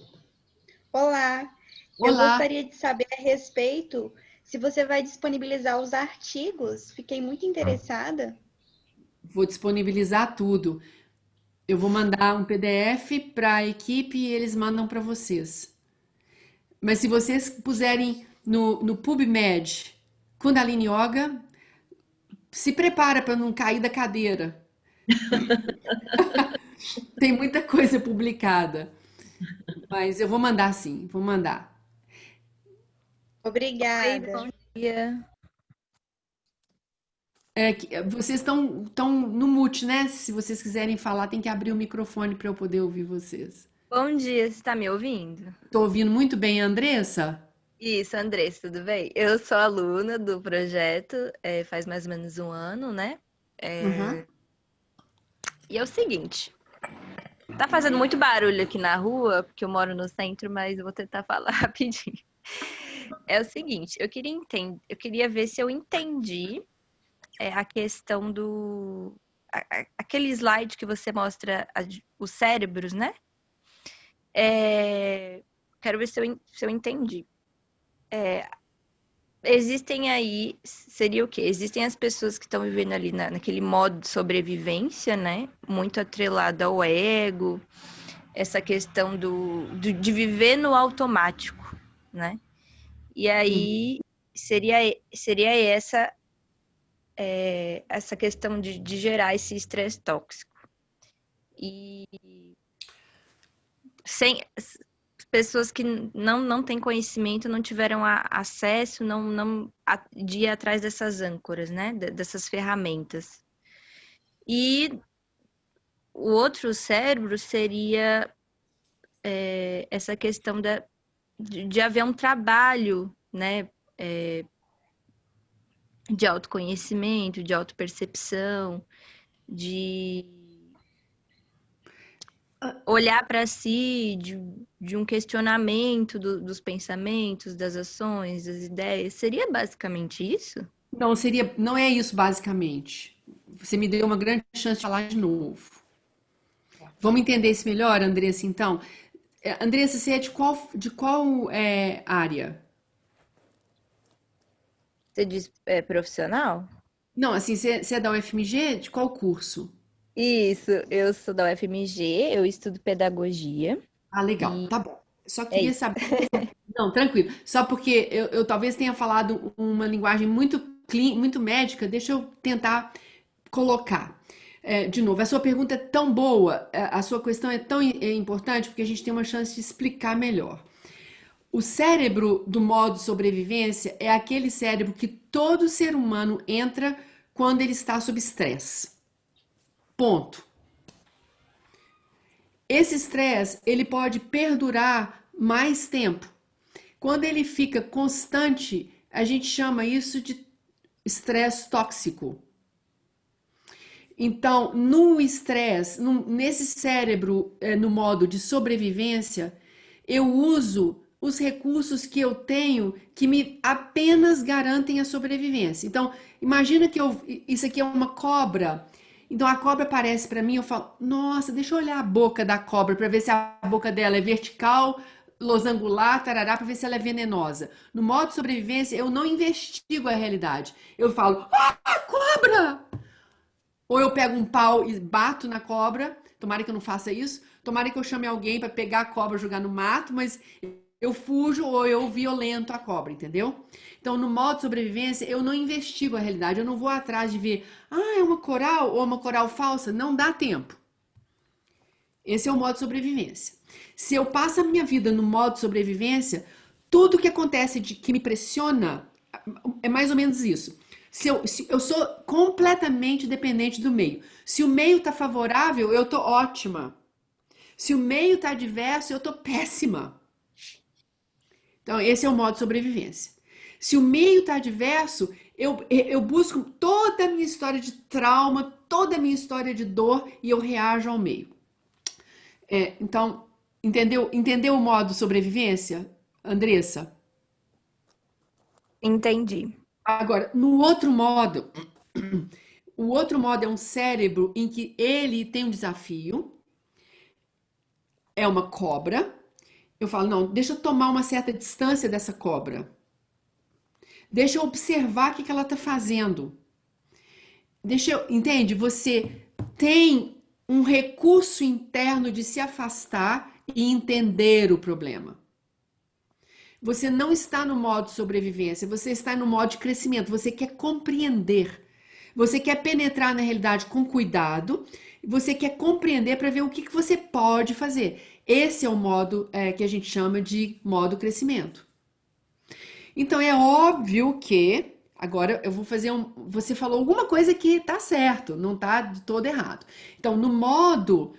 Olá, eu Olá. gostaria de saber a respeito se você vai disponibilizar os artigos. Fiquei muito interessada. Vou disponibilizar tudo. Eu vou mandar um PDF para a equipe e eles mandam para vocês. Mas se vocês puserem no PubMed Kundalini Yoga, se prepara para não cair da cadeira. Tem muita coisa publicada. Mas eu vou mandar sim, vou mandar. Obrigada. Bom dia. Vocês estão no mute, né? Se vocês quiserem falar, tem que abrir o microfone para eu poder ouvir vocês. Bom dia, você está me ouvindo? Estou ouvindo muito bem, Andressa? Isso, Andressa, tudo bem? Eu sou aluna do projeto, faz mais ou menos um ano, né? Uhum. E é o seguinte, tá fazendo muito barulho aqui na rua, porque eu moro no centro, mas eu vou tentar falar rapidinho. É o seguinte, eu queria ver se eu entendi a questão do... aquele slide que você mostra os cérebros, né? Quero ver se eu entendi. Existem aí, seria o quê? Existem as pessoas que estão vivendo ali naquele modo de sobrevivência, né? Muito atrelado ao ego, essa questão de viver no automático, né? E aí seria essa questão de gerar esse estresse tóxico. E sem pessoas que não têm conhecimento, não tiveram acesso, de ir atrás dessas âncoras, né? Dessas ferramentas. E o outro cérebro seria essa questão de haver um trabalho, né? De autoconhecimento, de autopercepção, de olhar para si, de um questionamento dos pensamentos, das ações, das ideias. Seria basicamente isso? Não é isso basicamente. Você me deu uma grande chance de falar de novo. Vamos entender isso melhor, Andressa, então? Andressa, você é de qual área? Você diz profissional? Não, assim, você é da UFMG? De qual curso? Isso, eu sou da UFMG, eu estudo pedagogia. Ah, legal, tá bom. Só queria isso. saber. Não, tranquilo. Só porque eu talvez tenha falado uma linguagem muito médica, deixa eu tentar colocar. De novo, a sua pergunta é tão boa, a sua questão é tão importante, porque a gente tem uma chance de explicar melhor. O cérebro do modo sobrevivência é aquele cérebro que todo ser humano entra quando ele está sob estresse. Ponto. Esse estresse, ele pode perdurar mais tempo. Quando ele fica constante, a gente chama isso de estresse tóxico. Então, no estresse, nesse cérebro, no modo de sobrevivência, eu uso os recursos que eu tenho que me apenas garantem a sobrevivência. Então, imagina que isso aqui é uma cobra. Então a cobra aparece para mim, eu falo, nossa, deixa eu olhar a boca da cobra para ver se a boca dela é vertical, losangular, tarará, para ver se ela é venenosa. No modo de sobrevivência, eu não investigo a realidade. Eu falo, cobra! Ou eu pego um pau e bato na cobra, tomara que eu não faça isso, tomara que eu chame alguém para pegar a cobra e jogar no mato, mas eu fujo ou eu violento a cobra, entendeu? Então, no modo de sobrevivência, eu não investigo a realidade, eu não vou atrás de ver, é uma coral ou uma coral falsa, não dá tempo. Esse é o modo sobrevivência. Se eu passo a minha vida no modo sobrevivência, tudo que acontece que me pressiona é mais ou menos isso. Se eu sou completamente dependente do meio. Se o meio está favorável, eu estou ótima. Se o meio está adverso, eu estou péssima. Então, esse é o modo sobrevivência. Se o meio está adverso, eu busco toda a minha história de trauma, toda a minha história de dor e eu reajo ao meio. Então, entendeu o modo sobrevivência, Andressa? Entendi. Agora, no outro modo, o outro modo é um cérebro em que ele tem um desafio, é uma cobra. Eu falo, não, deixa eu tomar uma certa distância dessa cobra. Deixa eu observar o que ela está fazendo. Entende? Você tem um recurso interno de se afastar e entender o problema. Você não está no modo sobrevivência, você está no modo de crescimento. Você quer compreender. Você quer penetrar na realidade com cuidado. Você quer compreender para ver o que você pode fazer. Esse é o modo que a gente chama de modo crescimento. Então é óbvio que agora eu vou fazer você falou alguma coisa que tá certo, não tá de todo errado. Então no modo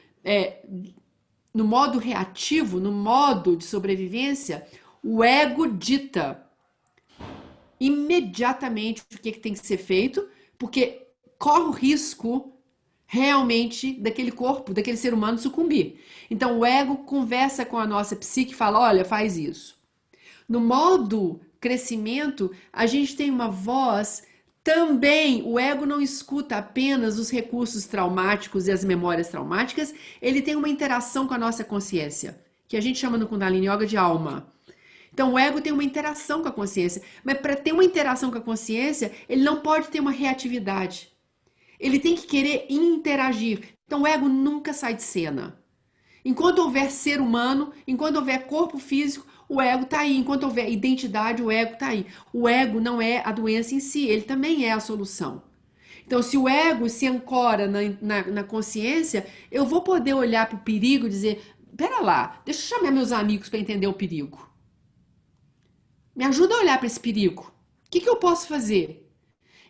reativo, no modo de sobrevivência, o ego dita imediatamente o que tem que ser feito, porque corre o risco realmente daquele corpo, daquele ser humano sucumbir. Então o ego conversa com a nossa psique e fala, olha, faz isso. No modo crescimento, a gente tem uma voz também, o ego não escuta apenas os recursos traumáticos e as memórias traumáticas, ele tem uma interação com a nossa consciência, que a gente chama no Kundalini Yoga de alma. Então o ego tem uma interação com a consciência, mas para ter uma interação com a consciência, ele não pode ter uma reatividade. Ele tem que querer interagir. Então o ego nunca sai de cena. Enquanto houver ser humano, enquanto houver corpo físico, o ego está aí. Enquanto houver identidade, o ego está aí. O ego não é a doença em si, ele também é a solução. Então, se o ego se ancora na consciência, eu vou poder olhar para o perigo e dizer, pera lá, deixa eu chamar meus amigos para entender o perigo. Me ajuda a olhar para esse perigo. O que eu posso fazer?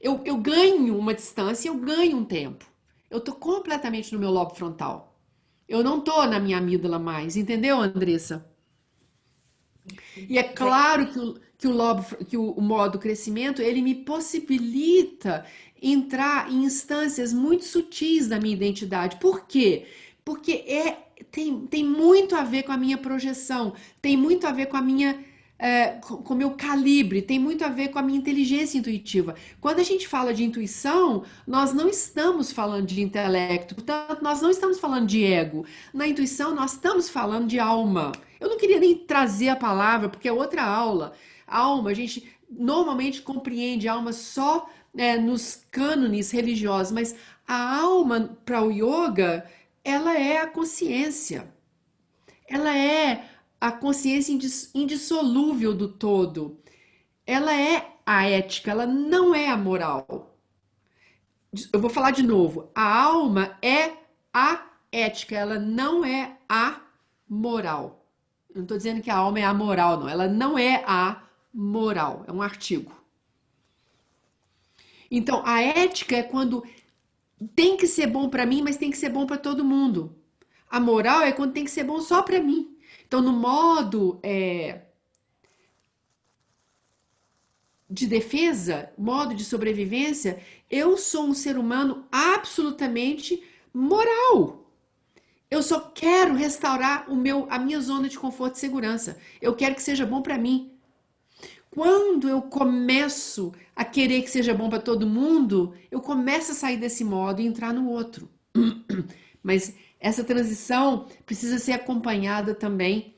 Eu ganho uma distância, eu ganho um tempo. Eu estou completamente no meu lobo frontal. Eu não estou na minha amígdala mais, entendeu, Andressa? E é claro que o modo crescimento, ele me possibilita entrar em instâncias muito sutis da minha identidade. Por quê? Porque tem muito a ver com a minha projeção, tem muito a ver com com o meu calibre, tem muito a ver com a minha inteligência intuitiva. Quando a gente fala de intuição, nós não estamos falando de intelecto, portanto, nós não estamos falando de ego. Na intuição, nós estamos falando de alma. Eu não queria nem trazer a palavra, porque é outra aula. Alma, a gente normalmente compreende a alma só nos cânones religiosos, mas a alma, para o yoga, ela é a consciência. Ela é a consciência indissolúvel do todo. Ela é a ética, ela não é a moral. Eu vou falar de novo. A alma é a ética, ela não é a moral. Eu não estou dizendo que a alma é a moral, não. Ela não é a moral, é um artigo. Então, a ética é quando tem que ser bom para mim, mas tem que ser bom para todo mundo. A moral é quando tem que ser bom só para mim. Então, no modo de defesa, modo de sobrevivência, eu sou um ser humano absolutamente moral. Eu só quero restaurar a minha zona de conforto e segurança. Eu quero que seja bom para mim. Quando eu começo a querer que seja bom para todo mundo, eu começo a sair desse modo e entrar no outro. Mas essa transição precisa ser acompanhada também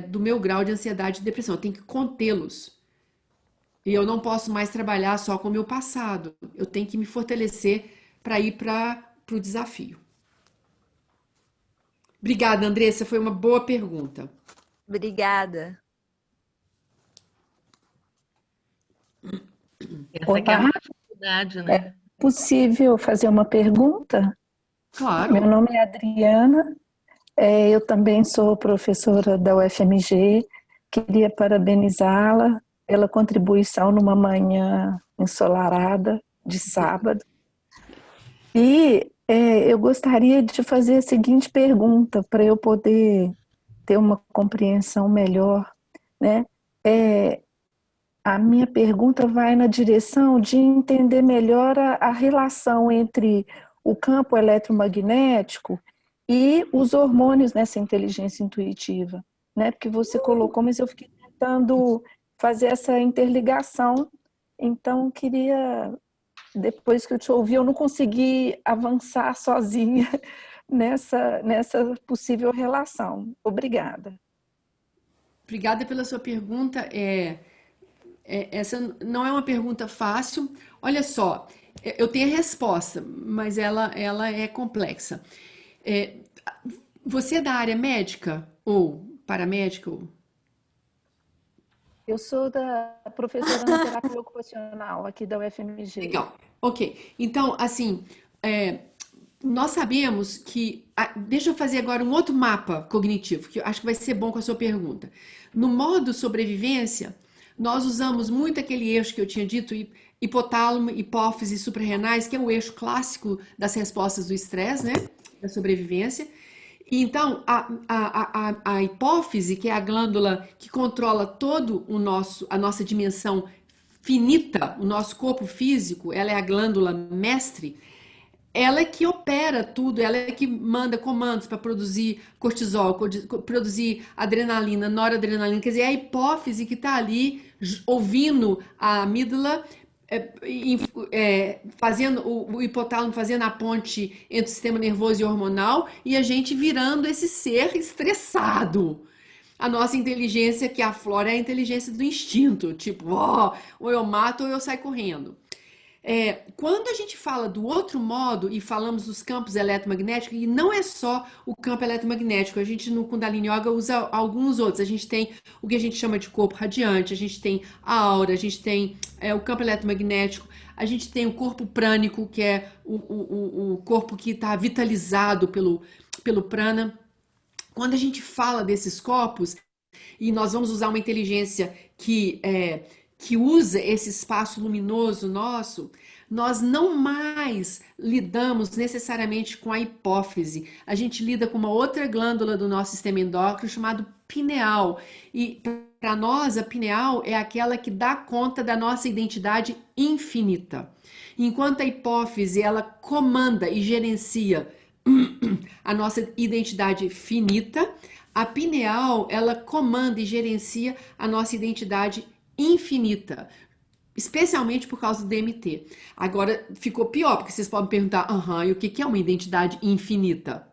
do meu grau de ansiedade e depressão. Eu tenho que contê-los. E eu não posso mais trabalhar só com o meu passado. Eu tenho que me fortalecer para ir para o desafio. Obrigada, Andressa. Foi uma boa pergunta. Obrigada. Essa aqui é uma dificuldade, né? É possível fazer uma pergunta? Claro. Meu nome é Adriana. Eu também sou professora da UFMG, queria parabenizá-la pela contribuição numa manhã ensolarada de sábado. E eu gostaria de fazer a seguinte pergunta, para eu poder ter uma compreensão melhor, né? A minha pergunta vai na direção de entender melhor a relação entre o campo eletromagnético e os hormônios nessa inteligência intuitiva, né? Porque você colocou, mas eu fiquei tentando fazer essa interligação. Então, depois que eu te ouvi, eu não consegui avançar sozinha nessa possível relação. Obrigada. Obrigada pela sua pergunta. Essa não é uma pergunta fácil. Olha só, eu tenho a resposta, mas ela é complexa. Você é da área médica ou paramédica? Eu sou professora na terapia ocupacional aqui da UFMG. Legal, ok. Então, assim, nós sabemos que... Deixa eu fazer agora um outro mapa cognitivo, que eu acho que vai ser bom com a sua pergunta. No modo sobrevivência, nós usamos muito aquele eixo que eu tinha dito, hipotálamo, hipófise e suprarrenais, que é o eixo clássico das respostas do estresse, né? Da sobrevivência. E então, a hipófise, que é a glândula que controla todo a nossa dimensão finita, o nosso corpo físico, ela é a glândula mestre, ela é que opera tudo, ela é que manda comandos para produzir cortisol, produzir adrenalina, noradrenalina, quer dizer, é a hipófise que está ali ouvindo a amígdala, fazendo o hipotálamo fazendo a ponte entre o sistema nervoso e hormonal, e a gente virando esse ser estressado. A nossa inteligência que aflora é a inteligência do instinto, tipo, ou eu mato ou eu saio correndo. Quando a gente fala do outro modo e falamos dos campos eletromagnéticos, e não é só o campo eletromagnético, a gente no Kundalini Yoga usa alguns outros. A gente tem o que a gente chama de corpo radiante, a gente tem a aura, a gente tem o campo eletromagnético, a gente tem o corpo prânico, que é o corpo que está vitalizado pelo prana. Quando a gente fala desses corpos, e nós vamos usar uma inteligência que usa esse espaço luminoso nosso, nós não mais lidamos necessariamente com a hipófise. A gente lida com uma outra glândula do nosso sistema endócrino chamado pineal. E para nós, a pineal é aquela que dá conta da nossa identidade infinita. Enquanto a hipófise, ela comanda e gerencia a nossa identidade finita, a pineal, ela comanda e gerencia a nossa identidade infinita, especialmente por causa do DMT. Agora ficou pior, porque vocês podem perguntar, e o que é uma identidade infinita?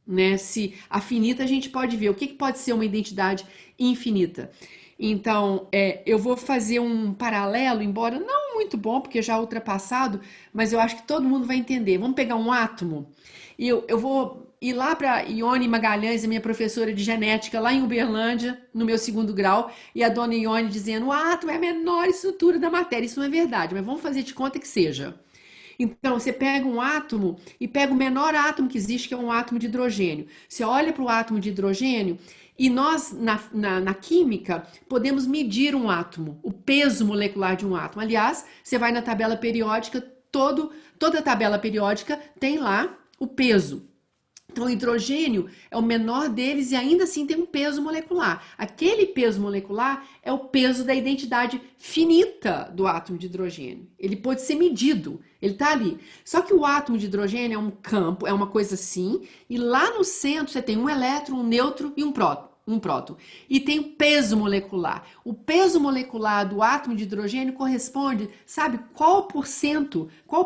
Né? Se a finita a gente pode ver, o que pode ser uma identidade infinita? Então, eu vou fazer um paralelo, embora não muito bom, porque já ultrapassado, mas eu acho que todo mundo vai entender. Vamos pegar um átomo, e eu vou ir lá para Ione Magalhães, a minha professora de genética, lá em Uberlândia, no meu 2º grau, e a dona Ione dizendo, o átomo é a menor estrutura da matéria. Isso não é verdade, mas vamos fazer de conta que seja. Então, você pega um átomo e pega o menor átomo que existe, que é um átomo de hidrogênio. Você olha para o átomo de hidrogênio e nós, na química, podemos medir um átomo, o peso molecular de um átomo. Aliás, você vai na tabela periódica, toda tabela periódica tem lá o peso. Então, o hidrogênio é o menor deles e ainda assim tem um peso molecular. Aquele peso molecular é o peso da identidade finita do átomo de hidrogênio. Ele pode ser medido, ele está ali. Só que o átomo de hidrogênio é um campo, é uma coisa assim, e lá no centro você tem um elétron, um nêutron e um próton. E tem o peso molecular. O peso molecular do átomo de hidrogênio corresponde, sabe, qual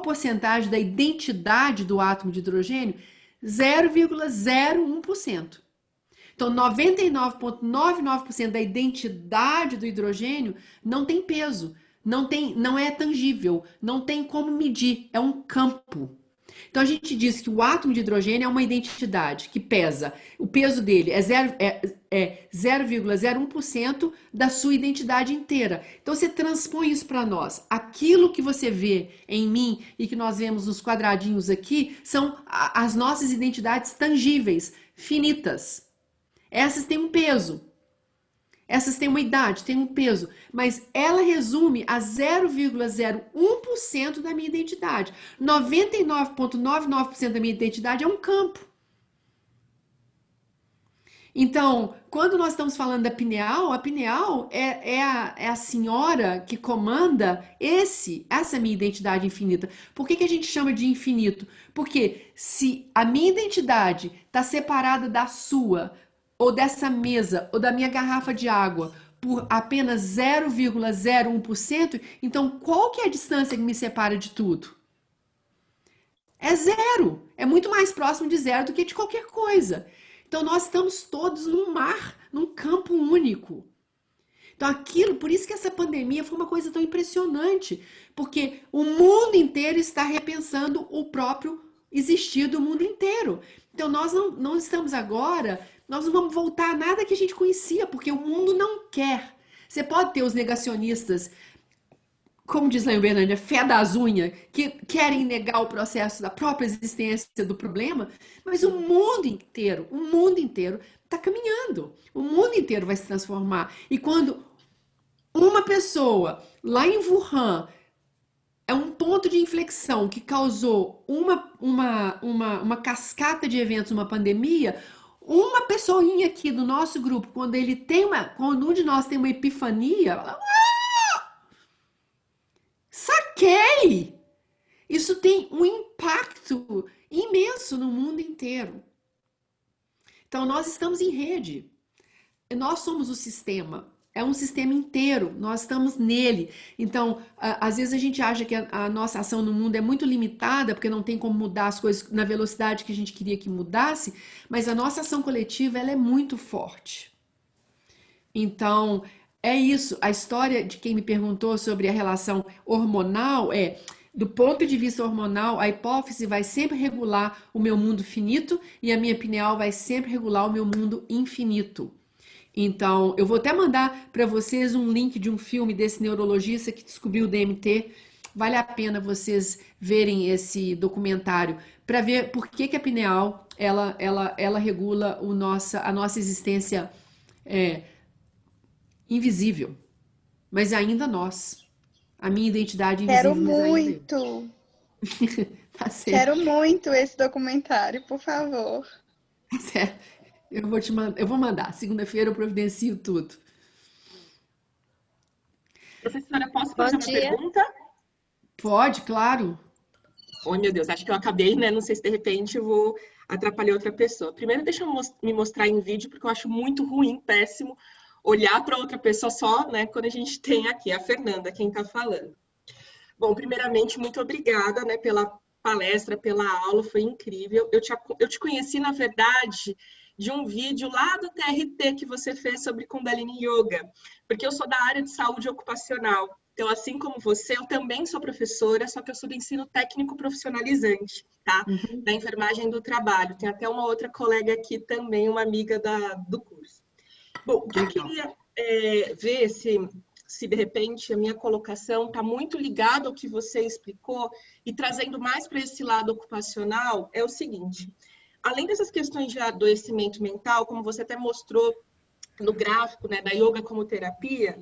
porcentagem da identidade do átomo de hidrogênio? 0,01%. Então, 99,99% da identidade do hidrogênio não tem peso, não é tangível, não tem como medir, é um campo. Então a gente diz que o átomo de hidrogênio é uma identidade que pesa, o peso dele é 0,01% da sua identidade inteira. Então você transpõe isso para nós. Aquilo que você vê em mim e que nós vemos nos quadradinhos aqui são as nossas identidades tangíveis, finitas. Essas têm um peso. Essas têm uma idade, têm um peso, mas ela resume a 0,01% da minha identidade. 99,99% da minha identidade é um campo. Então, quando nós estamos falando da pineal, a pineal é a senhora que comanda essa minha identidade infinita. Por que a gente chama de infinito? Porque se a minha identidade está separada da sua, ou dessa mesa, ou da minha garrafa de água, por apenas 0,01%, então qual que é a distância que me separa de tudo? É zero. É muito mais próximo de zero do que de qualquer coisa. Então nós estamos todos num mar, num campo único. Então por isso que essa pandemia foi uma coisa tão impressionante, porque o mundo inteiro está repensando o próprio existir do mundo inteiro. Então nós não estamos agora... Nós não vamos voltar a nada que a gente conhecia, porque o mundo não quer. Você pode ter os negacionistas, como diz lá em Uberlândia, fé das unhas, que querem negar o processo da própria existência do problema, mas o mundo inteiro está caminhando. O mundo inteiro vai se transformar. E quando uma pessoa lá em Wuhan é um ponto de inflexão que causou uma cascata de eventos, uma pandemia, uma pessoinha aqui do nosso grupo, quando um de nós tem uma epifania, fala, saquei! Isso tem um impacto imenso no mundo inteiro. Então nós estamos em rede. Nós somos o sistema. É um sistema inteiro, nós estamos nele. Então, às vezes a gente acha que a nossa ação no mundo é muito limitada, porque não tem como mudar as coisas na velocidade que a gente queria que mudasse, mas a nossa ação coletiva, ela é muito forte. Então, é isso. A história de quem me perguntou sobre a relação hormonal do ponto de vista hormonal, a hipófise vai sempre regular o meu mundo finito e a minha pineal vai sempre regular o meu mundo infinito. Então, eu vou até mandar para vocês um link de um filme desse neurologista que descobriu o DMT. Vale a pena vocês verem esse documentário para ver por que a pineal ela regula a nossa existência invisível, mas ainda nós. A minha identidade invisível. Quero muito. Tá certo. Quero muito esse documentário, por favor. Tá certo. Eu vou mandar. Segunda-feira eu providencio tudo. Professora, posso fazer uma dia. pergunta? Pode, claro. Oh, meu Deus, acho que eu acabei, né? Não sei se de repente eu vou atrapalhar outra pessoa. Primeiro, deixa eu me mostrar em vídeo, porque eu acho muito ruim, péssimo, olhar para outra pessoa só, né? Quando a gente tem aqui a Fernanda, quem está falando. Bom, primeiramente, muito obrigada, né, pela palestra, pela aula, foi incrível. Eu te conheci, na verdade, de um vídeo lá do TRT que você fez sobre Kundalini Yoga, porque eu sou da área de saúde ocupacional. Então, assim como você, eu também sou professora, só que eu sou do ensino técnico profissionalizante, tá? Da enfermagem do trabalho. Tem até uma outra colega aqui também, uma amiga do curso. Bom, eu queria ver se de repente a minha colocação está muito ligada ao que você explicou e trazendo mais para esse lado ocupacional, é o seguinte: além dessas questões de adoecimento mental, como você até mostrou no gráfico, né, da yoga como terapia,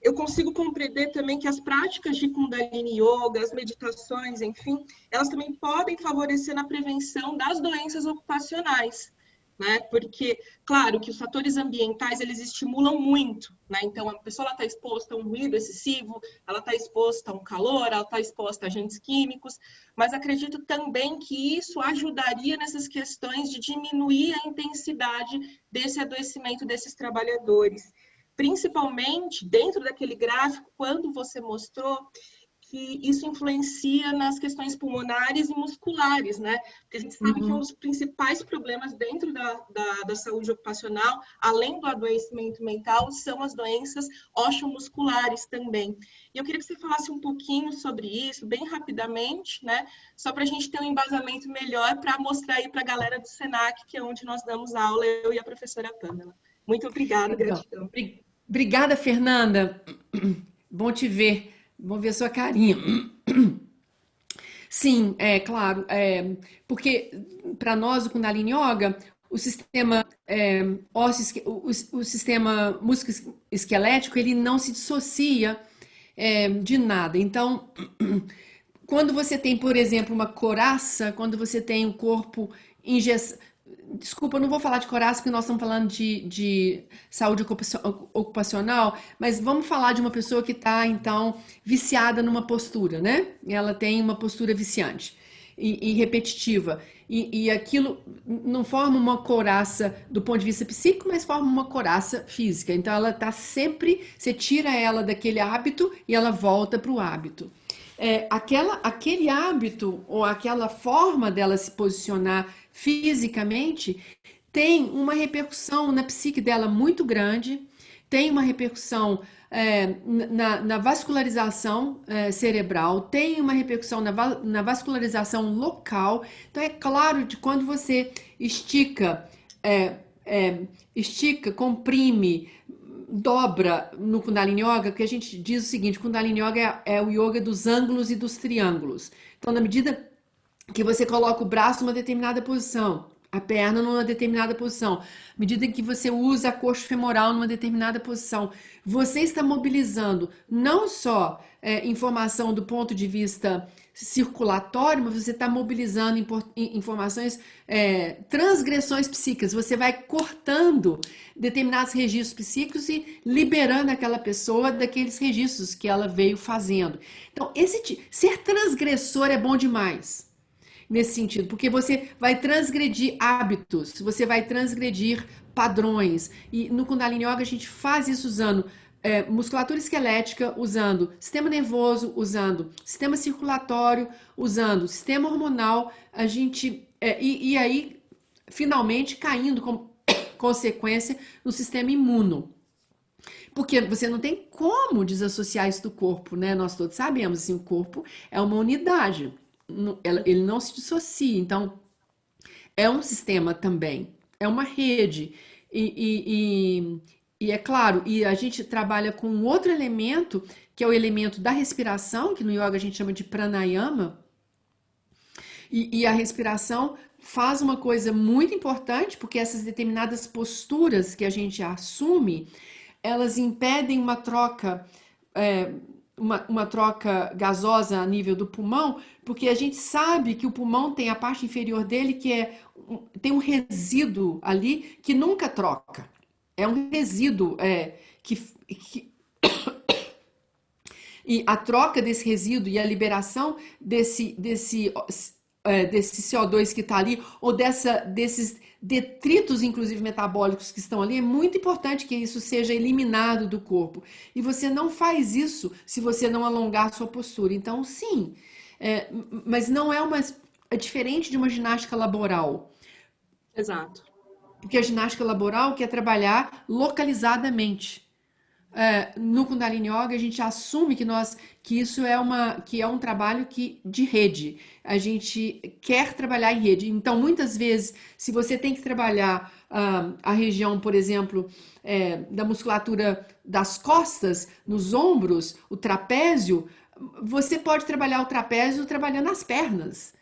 eu consigo compreender também que as práticas de Kundalini Yoga, as meditações, enfim, elas também podem favorecer na prevenção das doenças ocupacionais, né? Porque, claro, que os fatores ambientais, eles estimulam muito, né? Então, a pessoa está exposta a um ruído excessivo, ela está exposta a um calor, ela está exposta a agentes químicos, mas acredito também que isso ajudaria nessas questões de diminuir a intensidade desse adoecimento desses trabalhadores. Principalmente dentro daquele gráfico, quando você mostrou se isso influencia nas questões pulmonares e musculares, né? Porque a gente sabe que um dos principais problemas dentro da saúde ocupacional, além do adoecimento mental, são as doenças osteomusculares também. E eu queria que você falasse um pouquinho sobre isso, bem rapidamente, né? Só para a gente ter um embasamento melhor para mostrar aí para a galera do SENAC, que é onde nós damos aula, eu e a professora Pamela. Muito obrigada, Legal. gratidão. Obrigada, Fernanda. Bom te ver. Bom ver sua carinha. Sim, é claro, porque para nós, o Kundalini Yoga, o sistema o sistema músculo-esquelético, ele não se dissocia de nada. Então, quando você tem, por exemplo, uma coraça, quando você tem um corpo engessado. Desculpa, eu não vou falar de coraça, porque nós estamos falando de saúde ocupacional, mas vamos falar de uma pessoa que está, então, viciada numa postura, né? Ela tem uma postura viciante e repetitiva. E aquilo não forma uma coraça do ponto de vista psíquico, mas forma uma coraça física. Então, ela está sempre, você tira ela daquele hábito e ela volta para o hábito. Aquele hábito ou aquela forma dela se posicionar fisicamente tem uma repercussão na psique dela muito grande, tem uma repercussão na vascularização cerebral, tem uma repercussão na vascularização local. Então, é claro que quando você estica, comprime, dobra no Kundalini Yoga, que a gente diz o seguinte: Kundalini Yoga é o yoga dos ângulos e dos triângulos. Então, na medida que você coloca o braço numa determinada posição, a perna numa determinada posição, à medida que você usa a coxa femoral numa determinada posição, você está mobilizando não só informação do ponto de vista circulatório, mas você está mobilizando informações, transgressões psíquicas. Você vai cortando determinados registros psíquicos e liberando aquela pessoa daqueles registros que ela veio fazendo. Então, ser transgressor é bom demais. Nesse sentido, porque você vai transgredir hábitos, você vai transgredir padrões. E no Kundalini Yoga a gente faz isso usando musculatura esquelética, usando sistema nervoso, usando sistema circulatório, usando sistema hormonal, a gente e aí finalmente caindo como consequência no sistema imuno. Porque você não tem como desassociar isso do corpo, né? Nós todos sabemos, assim, o corpo é uma unidade. Ele não se dissocia, então é um sistema também, é uma rede e é claro, e a gente trabalha com um outro elemento, que é o elemento da respiração, que no yoga a gente chama de pranayama, e a respiração faz uma coisa muito importante, porque essas determinadas posturas que a gente assume, elas impedem uma troca uma troca gasosa a nível do pulmão, porque a gente sabe que o pulmão tem a parte inferior dele que tem um resíduo ali que nunca troca. É um resíduo e a troca desse resíduo e a liberação desse CO2 que está ali, ou desses detritos, inclusive metabólicos, que estão ali, é muito importante que isso seja eliminado do corpo. E você não faz isso se você não alongar a sua postura. Então, sim, mas não é diferente de uma ginástica laboral. Exato. Porque a ginástica laboral quer trabalhar localizadamente. No Kundalini Yoga a gente assume que isso é um trabalho de rede. A gente quer trabalhar em rede. Então, muitas vezes, se você tem que trabalhar a região, por exemplo, da musculatura das costas, nos ombros, o trapézio, você pode trabalhar o trapézio trabalhando as pernas.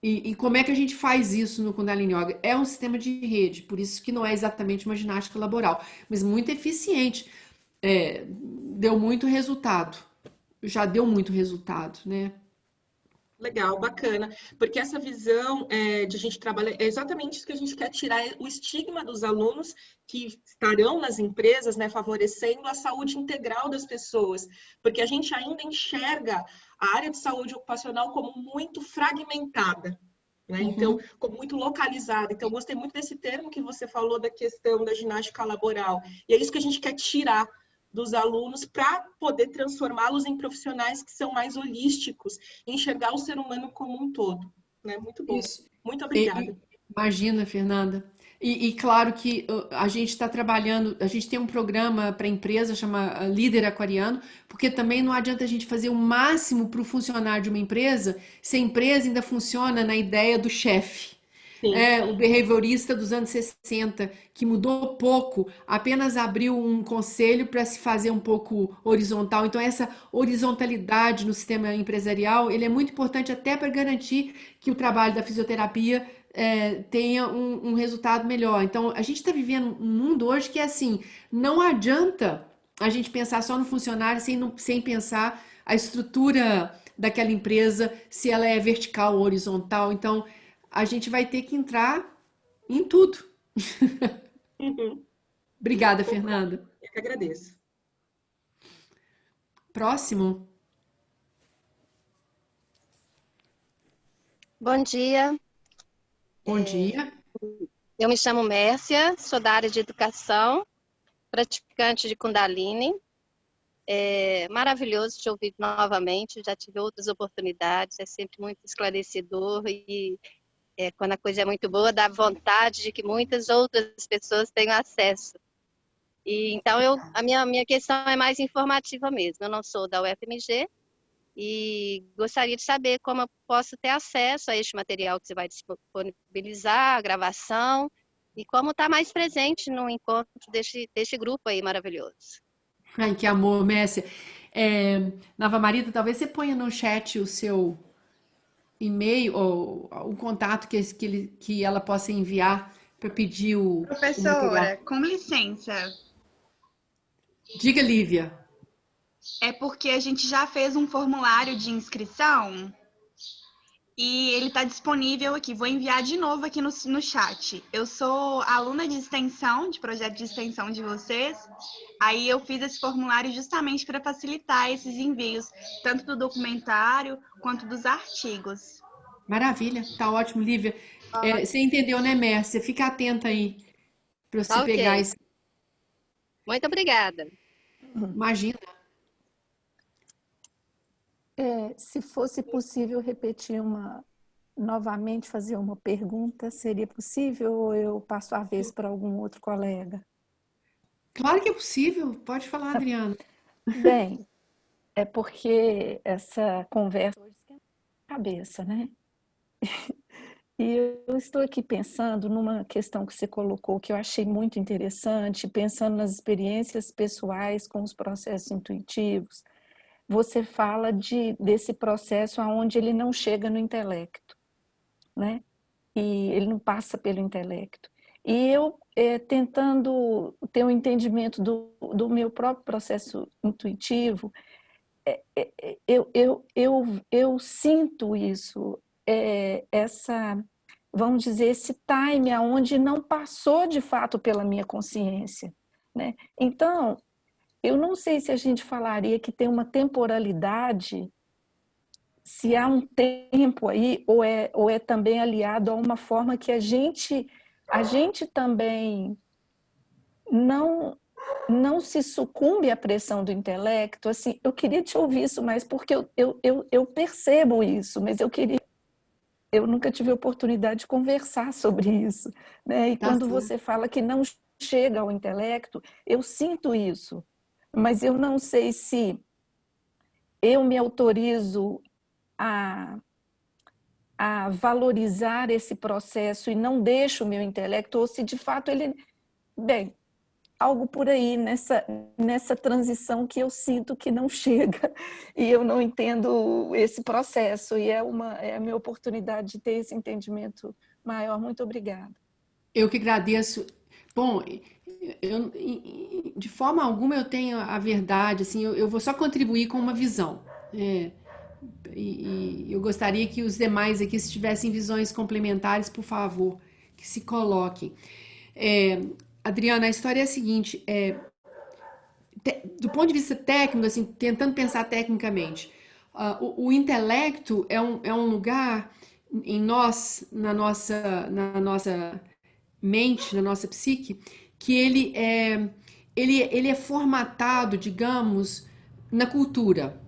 E como é que a gente faz isso no Kundalini Yoga? É um sistema de rede, por isso que não é exatamente uma ginástica laboral, mas muito eficiente. Deu muito resultado. Já deu muito resultado, né? Legal, bacana. Porque essa visão de a gente trabalhar, é exatamente isso que a gente quer tirar, o estigma dos alunos que estarão nas empresas, né, favorecendo a saúde integral das pessoas. Porque a gente ainda enxerga a área de saúde ocupacional como muito fragmentada, né? Então, como muito localizada. Então, eu gostei muito desse termo que você falou da questão da ginástica laboral. E é isso que a gente quer tirar, dos alunos para poder transformá-los em profissionais que são mais holísticos, enxergar o ser humano como um todo, né? Muito bom. Isso. Muito E- obrigada. Imagina, Fernanda. E claro que a gente está trabalhando, a gente tem um programa para empresa, chama Líder Aquariano, porque também não adianta a gente fazer o máximo para o funcionário de uma empresa se a empresa ainda funciona na ideia do chefe. Sim. O behaviorista dos anos 60, que mudou pouco, apenas abriu um conselho para se fazer um pouco horizontal. Então, essa horizontalidade no sistema empresarial, ele é muito importante até para garantir que o trabalho da fisioterapia tenha um resultado melhor. Então, a gente está vivendo um mundo hoje que é assim, não adianta a gente pensar só no funcionário sem pensar a estrutura daquela empresa, se ela é vertical ou horizontal. Então, a gente vai ter que entrar em tudo. Uhum. Obrigada, Concordo. Fernanda. Eu que agradeço. Próximo. Bom dia, Bom dia. eu me chamo Mércia, sou da área de educação, praticante de Kundalini. É maravilhoso te ouvir novamente, já tive outras oportunidades, é sempre muito esclarecedor e quando a coisa é muito boa, dá vontade de que muitas outras pessoas tenham acesso. E então a minha questão é mais informativa mesmo. Eu não sou da UFMG e gostaria de saber como eu posso ter acesso a este material que você vai disponibilizar, a gravação, e como estar mais presente no encontro deste grupo aí maravilhoso. Ai, que amor, Messia. Nava Marita, talvez você ponha no chat o seu e-mail ou o contato que ela possa enviar para pedir o material. Professora, com licença, Diga, Lívia. é porque a gente já fez um formulário de inscrição e ele está disponível aqui. Vou enviar de novo aqui no chat. Eu sou aluna de extensão, de projeto de extensão de vocês. Aí eu fiz esse formulário justamente para facilitar esses envios, tanto do documentário quanto dos artigos. Maravilha, tá ótimo, Lívia. Você entendeu, né, Mércia? Fica atenta aí para você Tá pegar ok. esse. Muito obrigada. Imagina. Se fosse possível repetir novamente, fazer uma pergunta, seria possível ou eu passo a vez para algum outro colega? Claro que é possível. Pode falar, Adriana. Bem, é porque essa conversa hoje esquenta a cabeça, né? E eu estou aqui pensando numa questão que você colocou que eu achei muito interessante, pensando nas experiências pessoais com os processos intuitivos. Você fala desse processo onde ele não chega no intelecto, né? E ele não passa pelo intelecto. E eu, tentando ter um entendimento do meu próprio processo intuitivo, eu sinto isso, vamos dizer, esse time onde não passou de fato pela minha consciência, né? Então, eu não sei se a gente falaria que tem uma temporalidade, se há um tempo aí, ou é também aliado a uma forma que a gente também não se sucumbe à pressão do intelecto. Assim, eu queria te ouvir isso mais, porque eu percebo isso, mas eu nunca tive a oportunidade de conversar sobre isso, né? E Tá quando certo. você fala que não chega ao intelecto, eu sinto isso, mas eu não sei se eu me autorizo a valorizar esse processo e não deixo o meu intelecto, ou se de fato ele... Bem, algo por aí nessa transição que eu sinto que não chega e eu não entendo esse processo, e é a minha oportunidade de ter esse entendimento maior. Muito obrigada. Eu que agradeço. Bom, de forma alguma eu tenho a verdade, assim, eu vou só contribuir com uma visão. E eu gostaria que os demais aqui, se tivessem visões complementares, por favor, que se coloquem. Adriana, a história é a seguinte, do ponto de vista técnico, assim, tentando pensar tecnicamente, o intelecto é um lugar em nós, na nossa mente, na nossa psique, que ele é formatado, digamos, na cultura.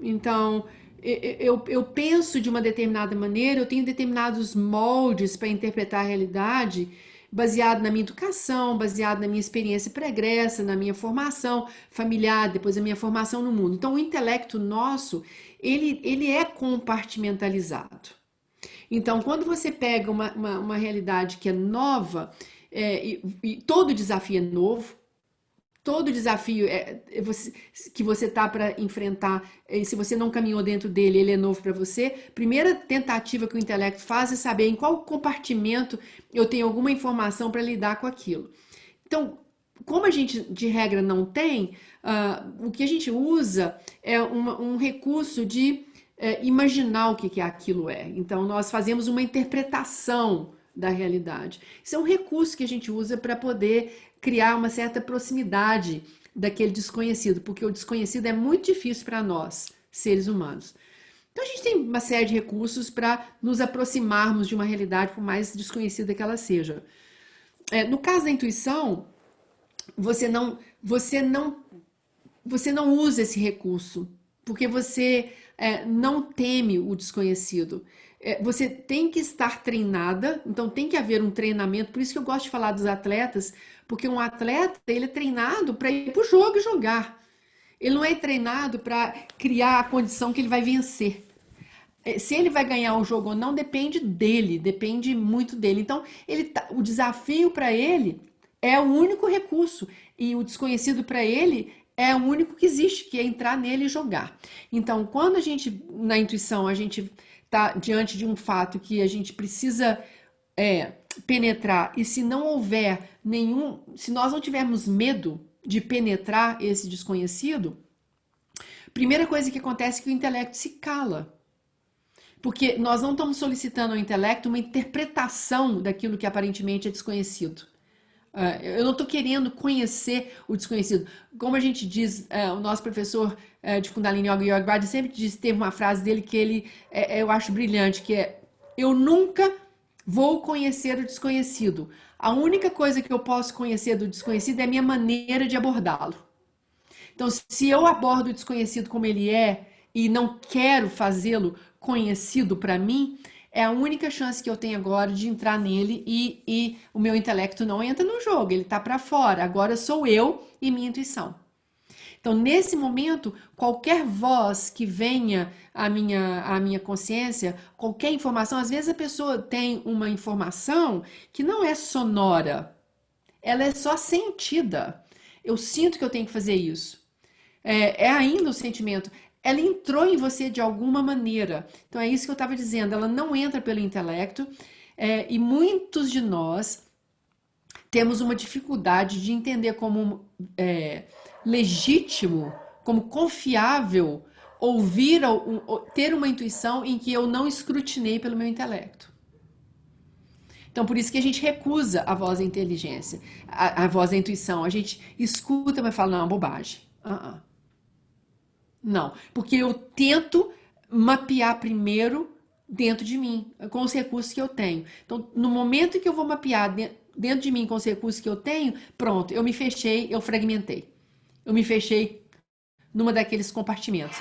Então, eu penso de uma determinada maneira, eu tenho determinados moldes para interpretar a realidade, baseado na minha educação, baseado na minha experiência pregressa, na minha formação familiar, depois da minha formação no mundo. Então, o intelecto nosso, ele é compartimentalizado. Então, quando você pega uma realidade que é nova, e todo desafio é novo, todo desafio que você está para enfrentar, se você não caminhou dentro dele, ele é novo para você. Primeira tentativa que o intelecto faz é saber em qual compartimento eu tenho alguma informação para lidar com aquilo. Então, como a gente de regra não tem, o que a gente usa é um recurso de imaginar o que aquilo é. Então, nós fazemos uma interpretação da realidade. Isso é um recurso que a gente usa para poder criar uma certa proximidade daquele desconhecido, porque o desconhecido é muito difícil para nós, seres humanos. Então a gente tem uma série de recursos para nos aproximarmos de uma realidade, por mais desconhecida que ela seja. No caso da intuição, você não usa esse recurso, porque você não teme o desconhecido. Você tem que estar treinada, então tem que haver um treinamento. Por isso que eu gosto de falar dos atletas, porque um atleta, ele é treinado para ir para o jogo e jogar. Ele não é treinado para criar a condição que ele vai vencer. Se ele vai ganhar o jogo ou não, depende dele, depende muito dele. Então, o desafio para ele é o único recurso, e o desconhecido para ele é o único que existe, que é entrar nele e jogar. Então, quando a gente, na intuição, a gente está diante de um fato que a gente precisa penetrar, e se não houver se nós não tivermos medo de penetrar esse desconhecido, primeira coisa que acontece é que o intelecto se cala. Porque nós não estamos solicitando ao intelecto uma interpretação daquilo que aparentemente é desconhecido. Eu não estou querendo conhecer o desconhecido. Como a gente diz, o nosso professor de Kundalini Yoga, Yogi Bhajan, sempre teve uma frase dele que eu acho brilhante, que é: eu nunca vou conhecer o desconhecido. A única coisa que eu posso conhecer do desconhecido é a minha maneira de abordá-lo. Então, se eu abordo o desconhecido como ele é e não quero fazê-lo conhecido para mim, é a única chance que eu tenho agora de entrar nele, e o meu intelecto não entra no jogo, ele está para fora. Agora sou eu e minha intuição. Então, nesse momento, qualquer voz que venha à minha consciência, qualquer informação, às vezes a pessoa tem uma informação que não é sonora, ela é só sentida. Eu sinto que eu tenho que fazer isso. É ainda o sentimento. Ela entrou em você de alguma maneira. Então, é isso que eu estava dizendo. Ela não entra pelo intelecto, e muitos de nós temos uma dificuldade de entender como legítimo, como confiável, ouvir, ter uma intuição em que eu não escrutinei pelo meu intelecto. Então, por isso que a gente recusa a voz da inteligência, a voz da intuição. A gente escuta, mas fala: não, bobagem. Não, porque eu tento mapear primeiro dentro de mim, com os recursos que eu tenho. Então, no momento que eu vou mapear dentro de mim com os recursos que eu tenho, pronto, eu me fechei, eu fragmentei. Eu me fechei numa daqueles compartimentos.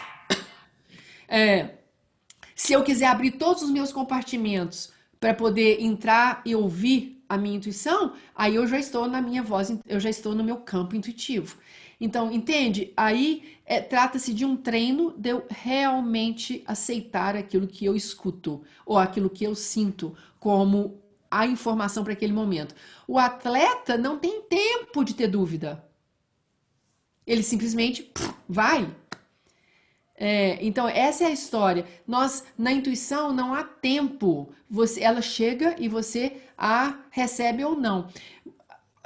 Se eu quiser abrir todos os meus compartimentos para poder entrar e ouvir a minha intuição, aí eu já estou na minha voz, eu já estou no meu campo intuitivo. Então, entende? Aí trata-se de um treino de eu realmente aceitar aquilo que eu escuto ou aquilo que eu sinto como a informação para aquele momento. O atleta não tem tempo de ter dúvida. Ele simplesmente vai. Então, essa é a história. Na intuição, não há tempo. Ela chega e você a recebe ou não.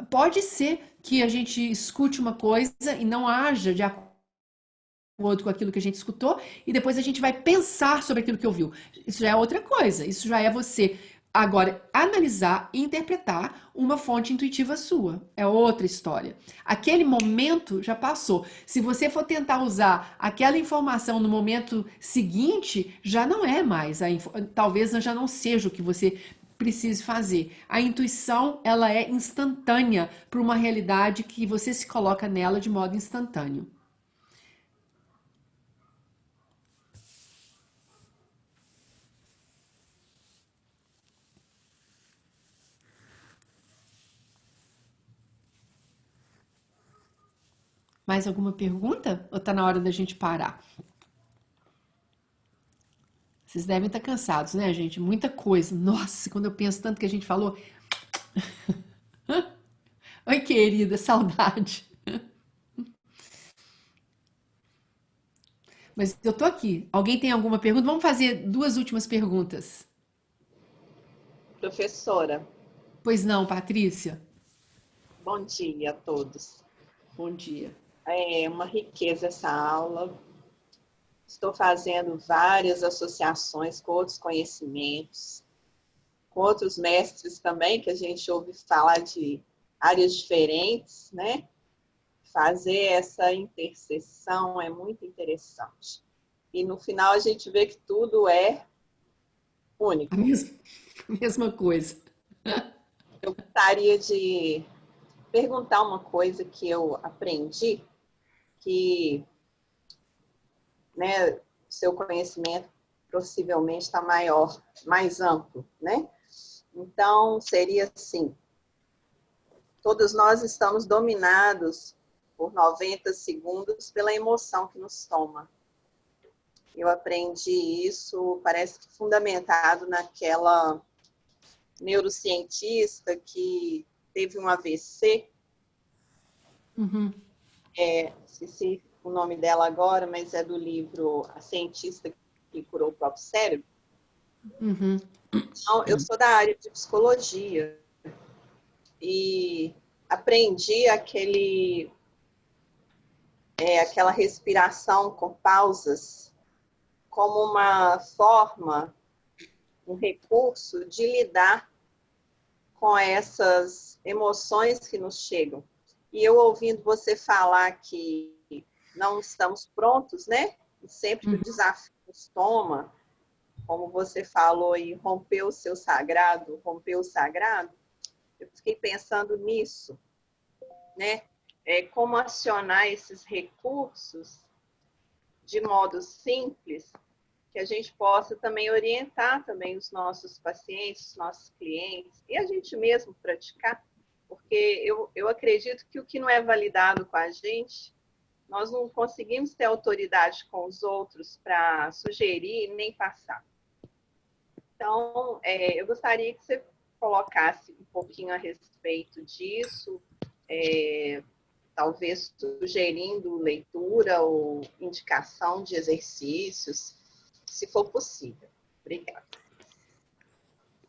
Pode ser que a gente escute uma coisa e não haja de acordo com aquilo que a gente escutou, e depois a gente vai pensar sobre aquilo que ouviu. Isso já é outra coisa. Isso já é você agora analisar e interpretar uma fonte intuitiva sua. É outra história. Aquele momento já passou. Se você for tentar usar aquela informação no momento seguinte, já não é mais. Talvez já não seja o que você precise fazer. A intuição, ela é instantânea para uma realidade que você se coloca nela de modo instantâneo. Mais alguma pergunta? Ou tá na hora da gente parar? Vocês devem estar cansados, né, gente? Muita coisa. Nossa, quando eu penso tanto que a gente falou. Oi, querida, saudade. Mas eu tô aqui. Alguém tem alguma pergunta? Vamos fazer 2 últimas perguntas. Professora, Pois não, Patrícia? bom dia a todos. Bom dia. É uma riqueza essa aula. Estou fazendo várias associações com outros conhecimentos, com outros mestres também, que a gente ouve falar de áreas diferentes, né? Fazer essa interseção é muito interessante. E no final a gente vê que tudo é único. A mesma coisa. Eu gostaria de perguntar uma coisa que eu aprendi, que, né, seu conhecimento possivelmente está maior, mais amplo, né? Então, seria assim, todos nós estamos dominados por 90 segundos pela emoção que nos toma. Eu aprendi isso, parece que fundamentado naquela neurocientista que teve um AVC, Uhum. esqueci o nome dela agora, mas é do livro A Cientista que Curou o Próprio Cérebro. Uhum. Então, eu sou da área de psicologia e aprendi aquela respiração com pausas como uma forma, um recurso de lidar com essas emoções que nos chegam. E eu ouvindo você falar que não estamos prontos, né? E sempre que o desafio nos toma, como você falou aí, romper o seu sagrado, romper o sagrado, eu fiquei pensando nisso, né? Como acionar esses recursos de modo simples, que a gente possa também orientar também os nossos pacientes, os nossos clientes, e a gente mesmo praticar, porque eu acredito que o que não é validado com a gente, nós não conseguimos ter autoridade com os outros para sugerir nem passar. Então, eu gostaria que você colocasse um pouquinho a respeito disso, talvez sugerindo leitura ou indicação de exercícios, se for possível. Obrigada.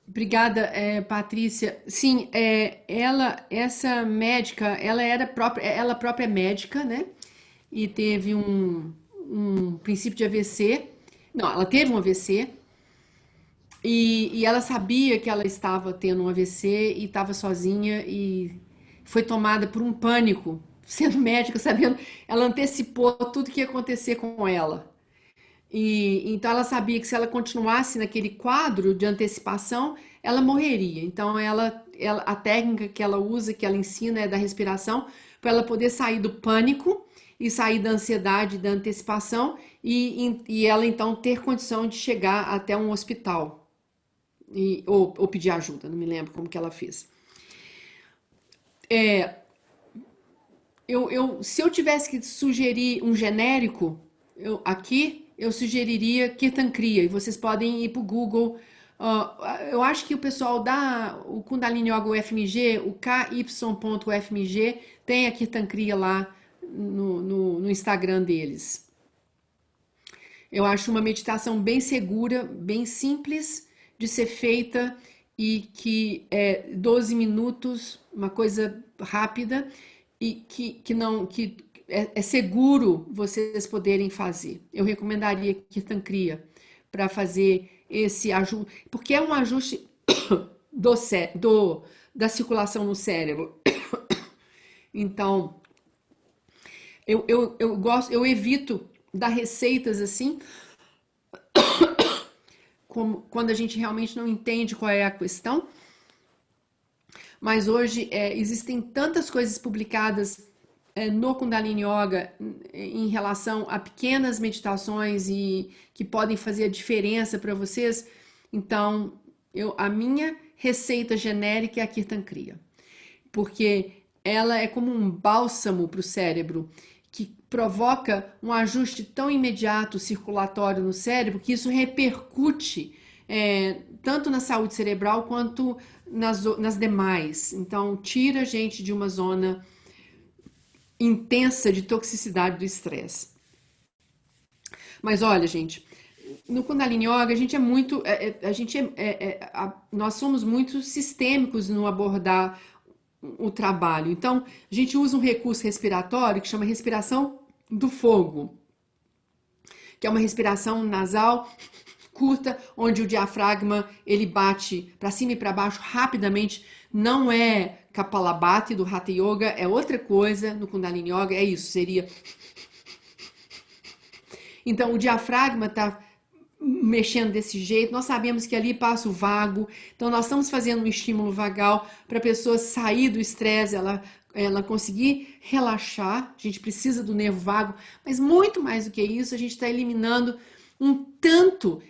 Obrigada, Patrícia. Sim, essa médica, ela própria é médica, né? E teve um princípio de AVC. Não, ela teve um AVC e ela sabia que ela estava tendo um AVC e estava sozinha e foi tomada por um pânico, sendo médica, sabendo, ela antecipou tudo que ia acontecer com ela. E então ela sabia que se ela continuasse naquele quadro de antecipação, ela morreria. Então a técnica que ela usa, que ela ensina é da respiração, para ela poder sair do pânico e sair da ansiedade, da antecipação e ela então ter condição de chegar até um hospital ou pedir ajuda, não me lembro como que ela fez. Se eu tivesse que sugerir um genérico eu sugeriria Kirtan Kriya, e vocês podem ir para o Google. Eu acho que o pessoal o Kundalini Yoga UFMG, o ky.ufmg, tem a Kirtan Kriya lá no Instagram deles. Eu acho uma meditação bem segura, bem simples de ser feita e que é 12 minutos, uma coisa rápida e que é seguro vocês poderem fazer. Eu recomendaria Kirtan Kriya para fazer esse ajuste, porque é um ajuste da circulação no cérebro. Então, eu evito dar receitas assim quando a gente realmente não entende qual é a questão. Mas hoje existem tantas coisas publicadas no Kundalini Yoga em relação a pequenas meditações e que podem fazer a diferença para vocês. Então, a minha receita genérica é a Kirtan Kriya, porque ela é como um bálsamo para o cérebro, que provoca um ajuste tão imediato circulatório no cérebro que isso repercute tanto na saúde cerebral quanto nas demais. Então, tira a gente de uma zona intensa de toxicidade do estresse. Mas olha, gente, no Kundalini Yoga a gente é muito, nós somos muito sistêmicos no abordar o trabalho. Então, a gente usa um recurso respiratório que chama respiração do fogo, que é uma respiração nasal curta, onde o diafragma ele bate para cima e para baixo rapidamente. Não é Kapalabhati do Hatha Yoga, é outra coisa. No Kundalini Yoga é isso, seria. Então o diafragma está mexendo desse jeito. Nós sabemos que ali passa o vago. Então nós estamos fazendo um estímulo vagal para a pessoa sair do estresse, ela conseguir relaxar. A gente precisa do nervo vago, mas muito mais do que isso, a gente está eliminando um tanto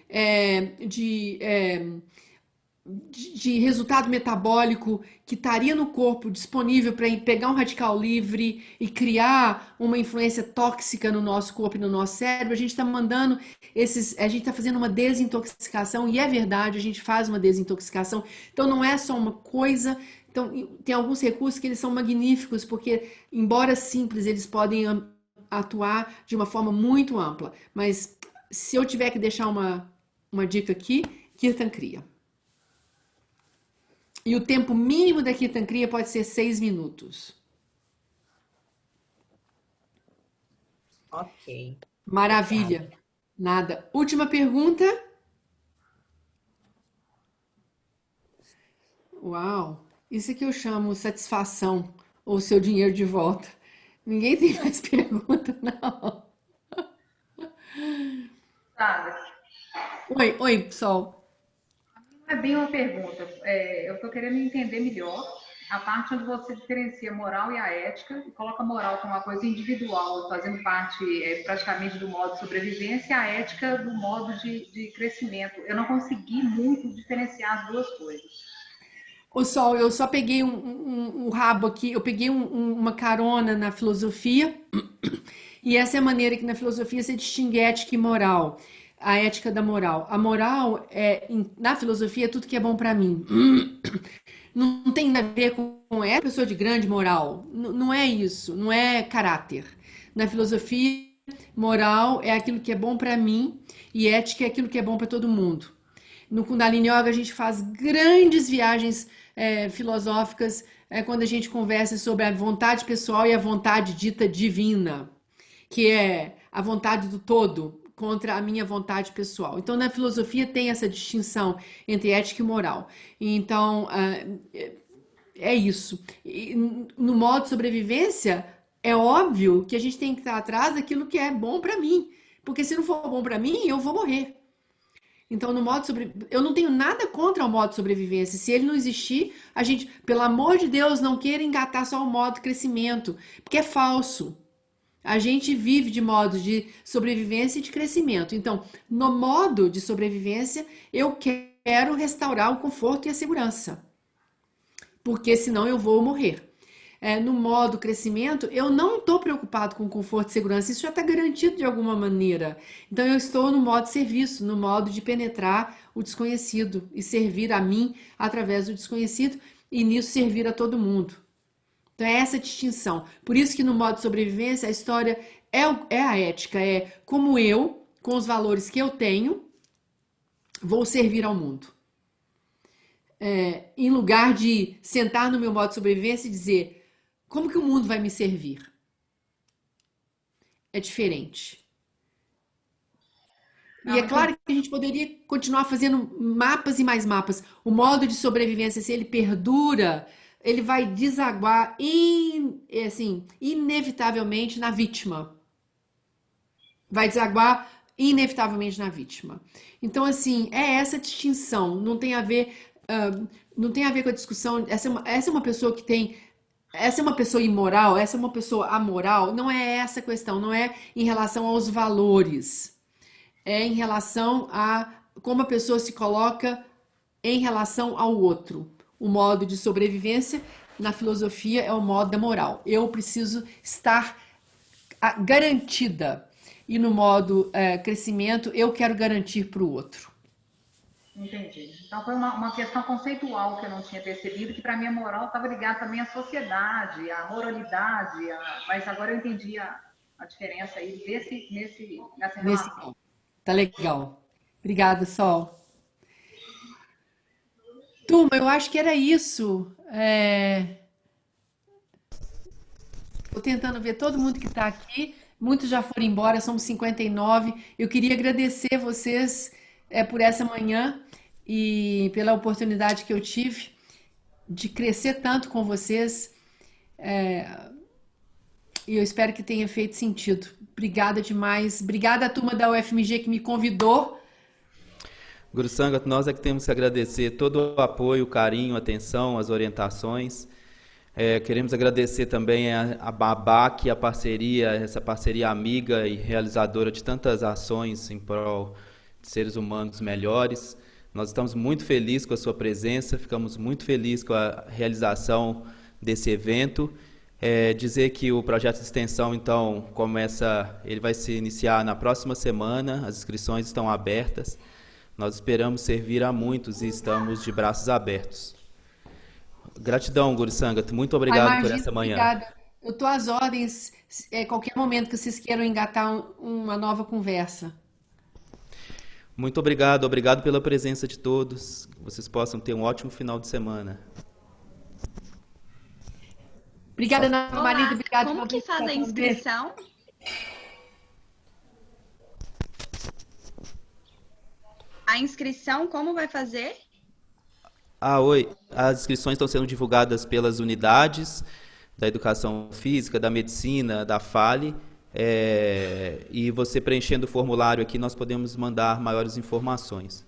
de resultado metabólico que estaria no corpo disponível para pegar um radical livre e criar uma influência tóxica no nosso corpo e no nosso cérebro. A gente está mandando a gente está fazendo uma desintoxicação, e é verdade, a gente faz uma desintoxicação. Então não é só uma coisa. Então tem alguns recursos que eles são magníficos, porque embora simples, eles podem atuar de uma forma muito ampla. Mas se eu tiver que deixar uma dica aqui, Kirtan Kriya. E o tempo mínimo da Kirtan Kriya pode ser 6 minutos. Ok. Maravilha. Obrigada. Nada. Última pergunta. Uau. Isso que eu chamo satisfação, ou seu dinheiro de volta. Ninguém tem mais pergunta, não. Sandra, Oi, Sol. não é bem uma pergunta. Eu estou querendo entender melhor a parte onde você diferencia a moral e a ética, e coloca a moral como uma coisa individual, fazendo parte praticamente do modo de sobrevivência, e a ética do modo de crescimento. Eu não consegui muito diferenciar as duas coisas. Ô Sol, eu só peguei um rabo aqui, eu peguei uma carona na filosofia, e essa é a maneira que na filosofia se distingue ética e moral, a ética da moral. A moral na filosofia, é tudo que é bom para mim. Não tem nada a ver com pessoa de grande moral, não é isso, não é caráter. Na filosofia, moral é aquilo que é bom para mim, e ética é aquilo que é bom para todo mundo. No Kundalini Yoga a gente faz grandes viagens filosóficas quando a gente conversa sobre a vontade pessoal e a vontade dita divina, que é a vontade do todo contra a minha vontade pessoal. Então, na filosofia tem essa distinção entre ética e moral. Então, é isso. E no modo de sobrevivência, é óbvio que a gente tem que estar atrás daquilo que é bom para mim, porque se não for bom para mim, eu vou morrer. Então, eu não tenho nada contra o modo de sobrevivência. Se ele não existir, a gente, pelo amor de Deus, não queira engatar só o modo de crescimento, porque é falso. A gente vive de modo de sobrevivência e de crescimento. Então, no modo de sobrevivência, eu quero restaurar o conforto e a segurança, porque senão eu vou morrer. No modo crescimento, eu não estou preocupado com conforto e segurança, isso já está garantido de alguma maneira. Então, eu estou no modo de serviço, no modo de penetrar o desconhecido e servir a mim através do desconhecido, e nisso servir a todo mundo. Então, é essa distinção. Por isso que no modo de sobrevivência, a história é a ética, é como eu, com os valores que eu tenho, vou servir ao mundo. Em lugar de sentar no meu modo de sobrevivência e dizer, como que o mundo vai me servir? É diferente. E é claro que a gente poderia continuar fazendo mapas e mais mapas. O modo de sobrevivência, se ele perdura, ele vai desaguar inevitavelmente na vítima. Vai desaguar inevitavelmente na vítima. Então, assim, é essa distinção, não tem a ver, não tem a ver com a discussão, essa é uma pessoa que tem, essa é uma pessoa imoral, essa é uma pessoa amoral, não é essa a questão, não é em relação aos valores, é em relação a como a pessoa se coloca em relação ao outro. O modo de sobrevivência na filosofia é o modo da moral. Eu preciso estar garantida. E no modo crescimento, eu quero garantir para o outro. Entendi. Então foi uma questão conceitual que eu não tinha percebido, que para mim a moral estava ligada também à sociedade, à moralidade, mas agora eu entendi a diferença aí nessa relação. Tá legal. Obrigada, Sol. Turma, eu acho que era isso. Estou tentando ver todo mundo que está aqui. Muitos já foram embora, somos 59. Eu queria agradecer vocês por essa manhã e pela oportunidade que eu tive de crescer tanto com vocês. E eu espero que tenha feito sentido. Obrigada demais. Obrigada à turma da UFMG que me convidou. Guru Sangat, nós é que temos que agradecer todo o apoio, o carinho, a atenção, as orientações. Queremos agradecer também a BABAC, essa parceria amiga e realizadora de tantas ações em prol de seres humanos melhores. Nós estamos muito felizes com a sua presença, ficamos muito felizes com a realização desse evento. Dizer que o projeto de extensão, então, ele vai se iniciar na próxima semana, as inscrições estão abertas. Nós esperamos servir a muitos e estamos de braços abertos. Gratidão, Guru Sangat. Muito obrigado por essa manhã. Obrigada. Eu estou às ordens, qualquer momento que vocês queiram engatar uma nova conversa. Muito obrigado. Obrigado pela presença de todos. Que vocês possam ter um ótimo final de semana. Obrigada, Ana Marida. Obrigada. Como que faz a inscrição? A inscrição, como vai fazer? Oi. As inscrições estão sendo divulgadas pelas unidades da educação física, da medicina, da FALE. E você preenchendo o formulário aqui, nós podemos mandar maiores informações.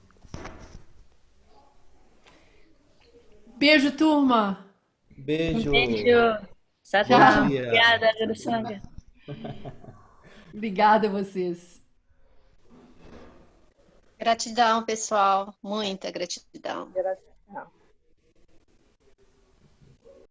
Beijo, turma. Beijo. Beijo. Satnam. Obrigada, Guru Sangat. Obrigada a vocês. Gratidão, pessoal. Muita gratidão.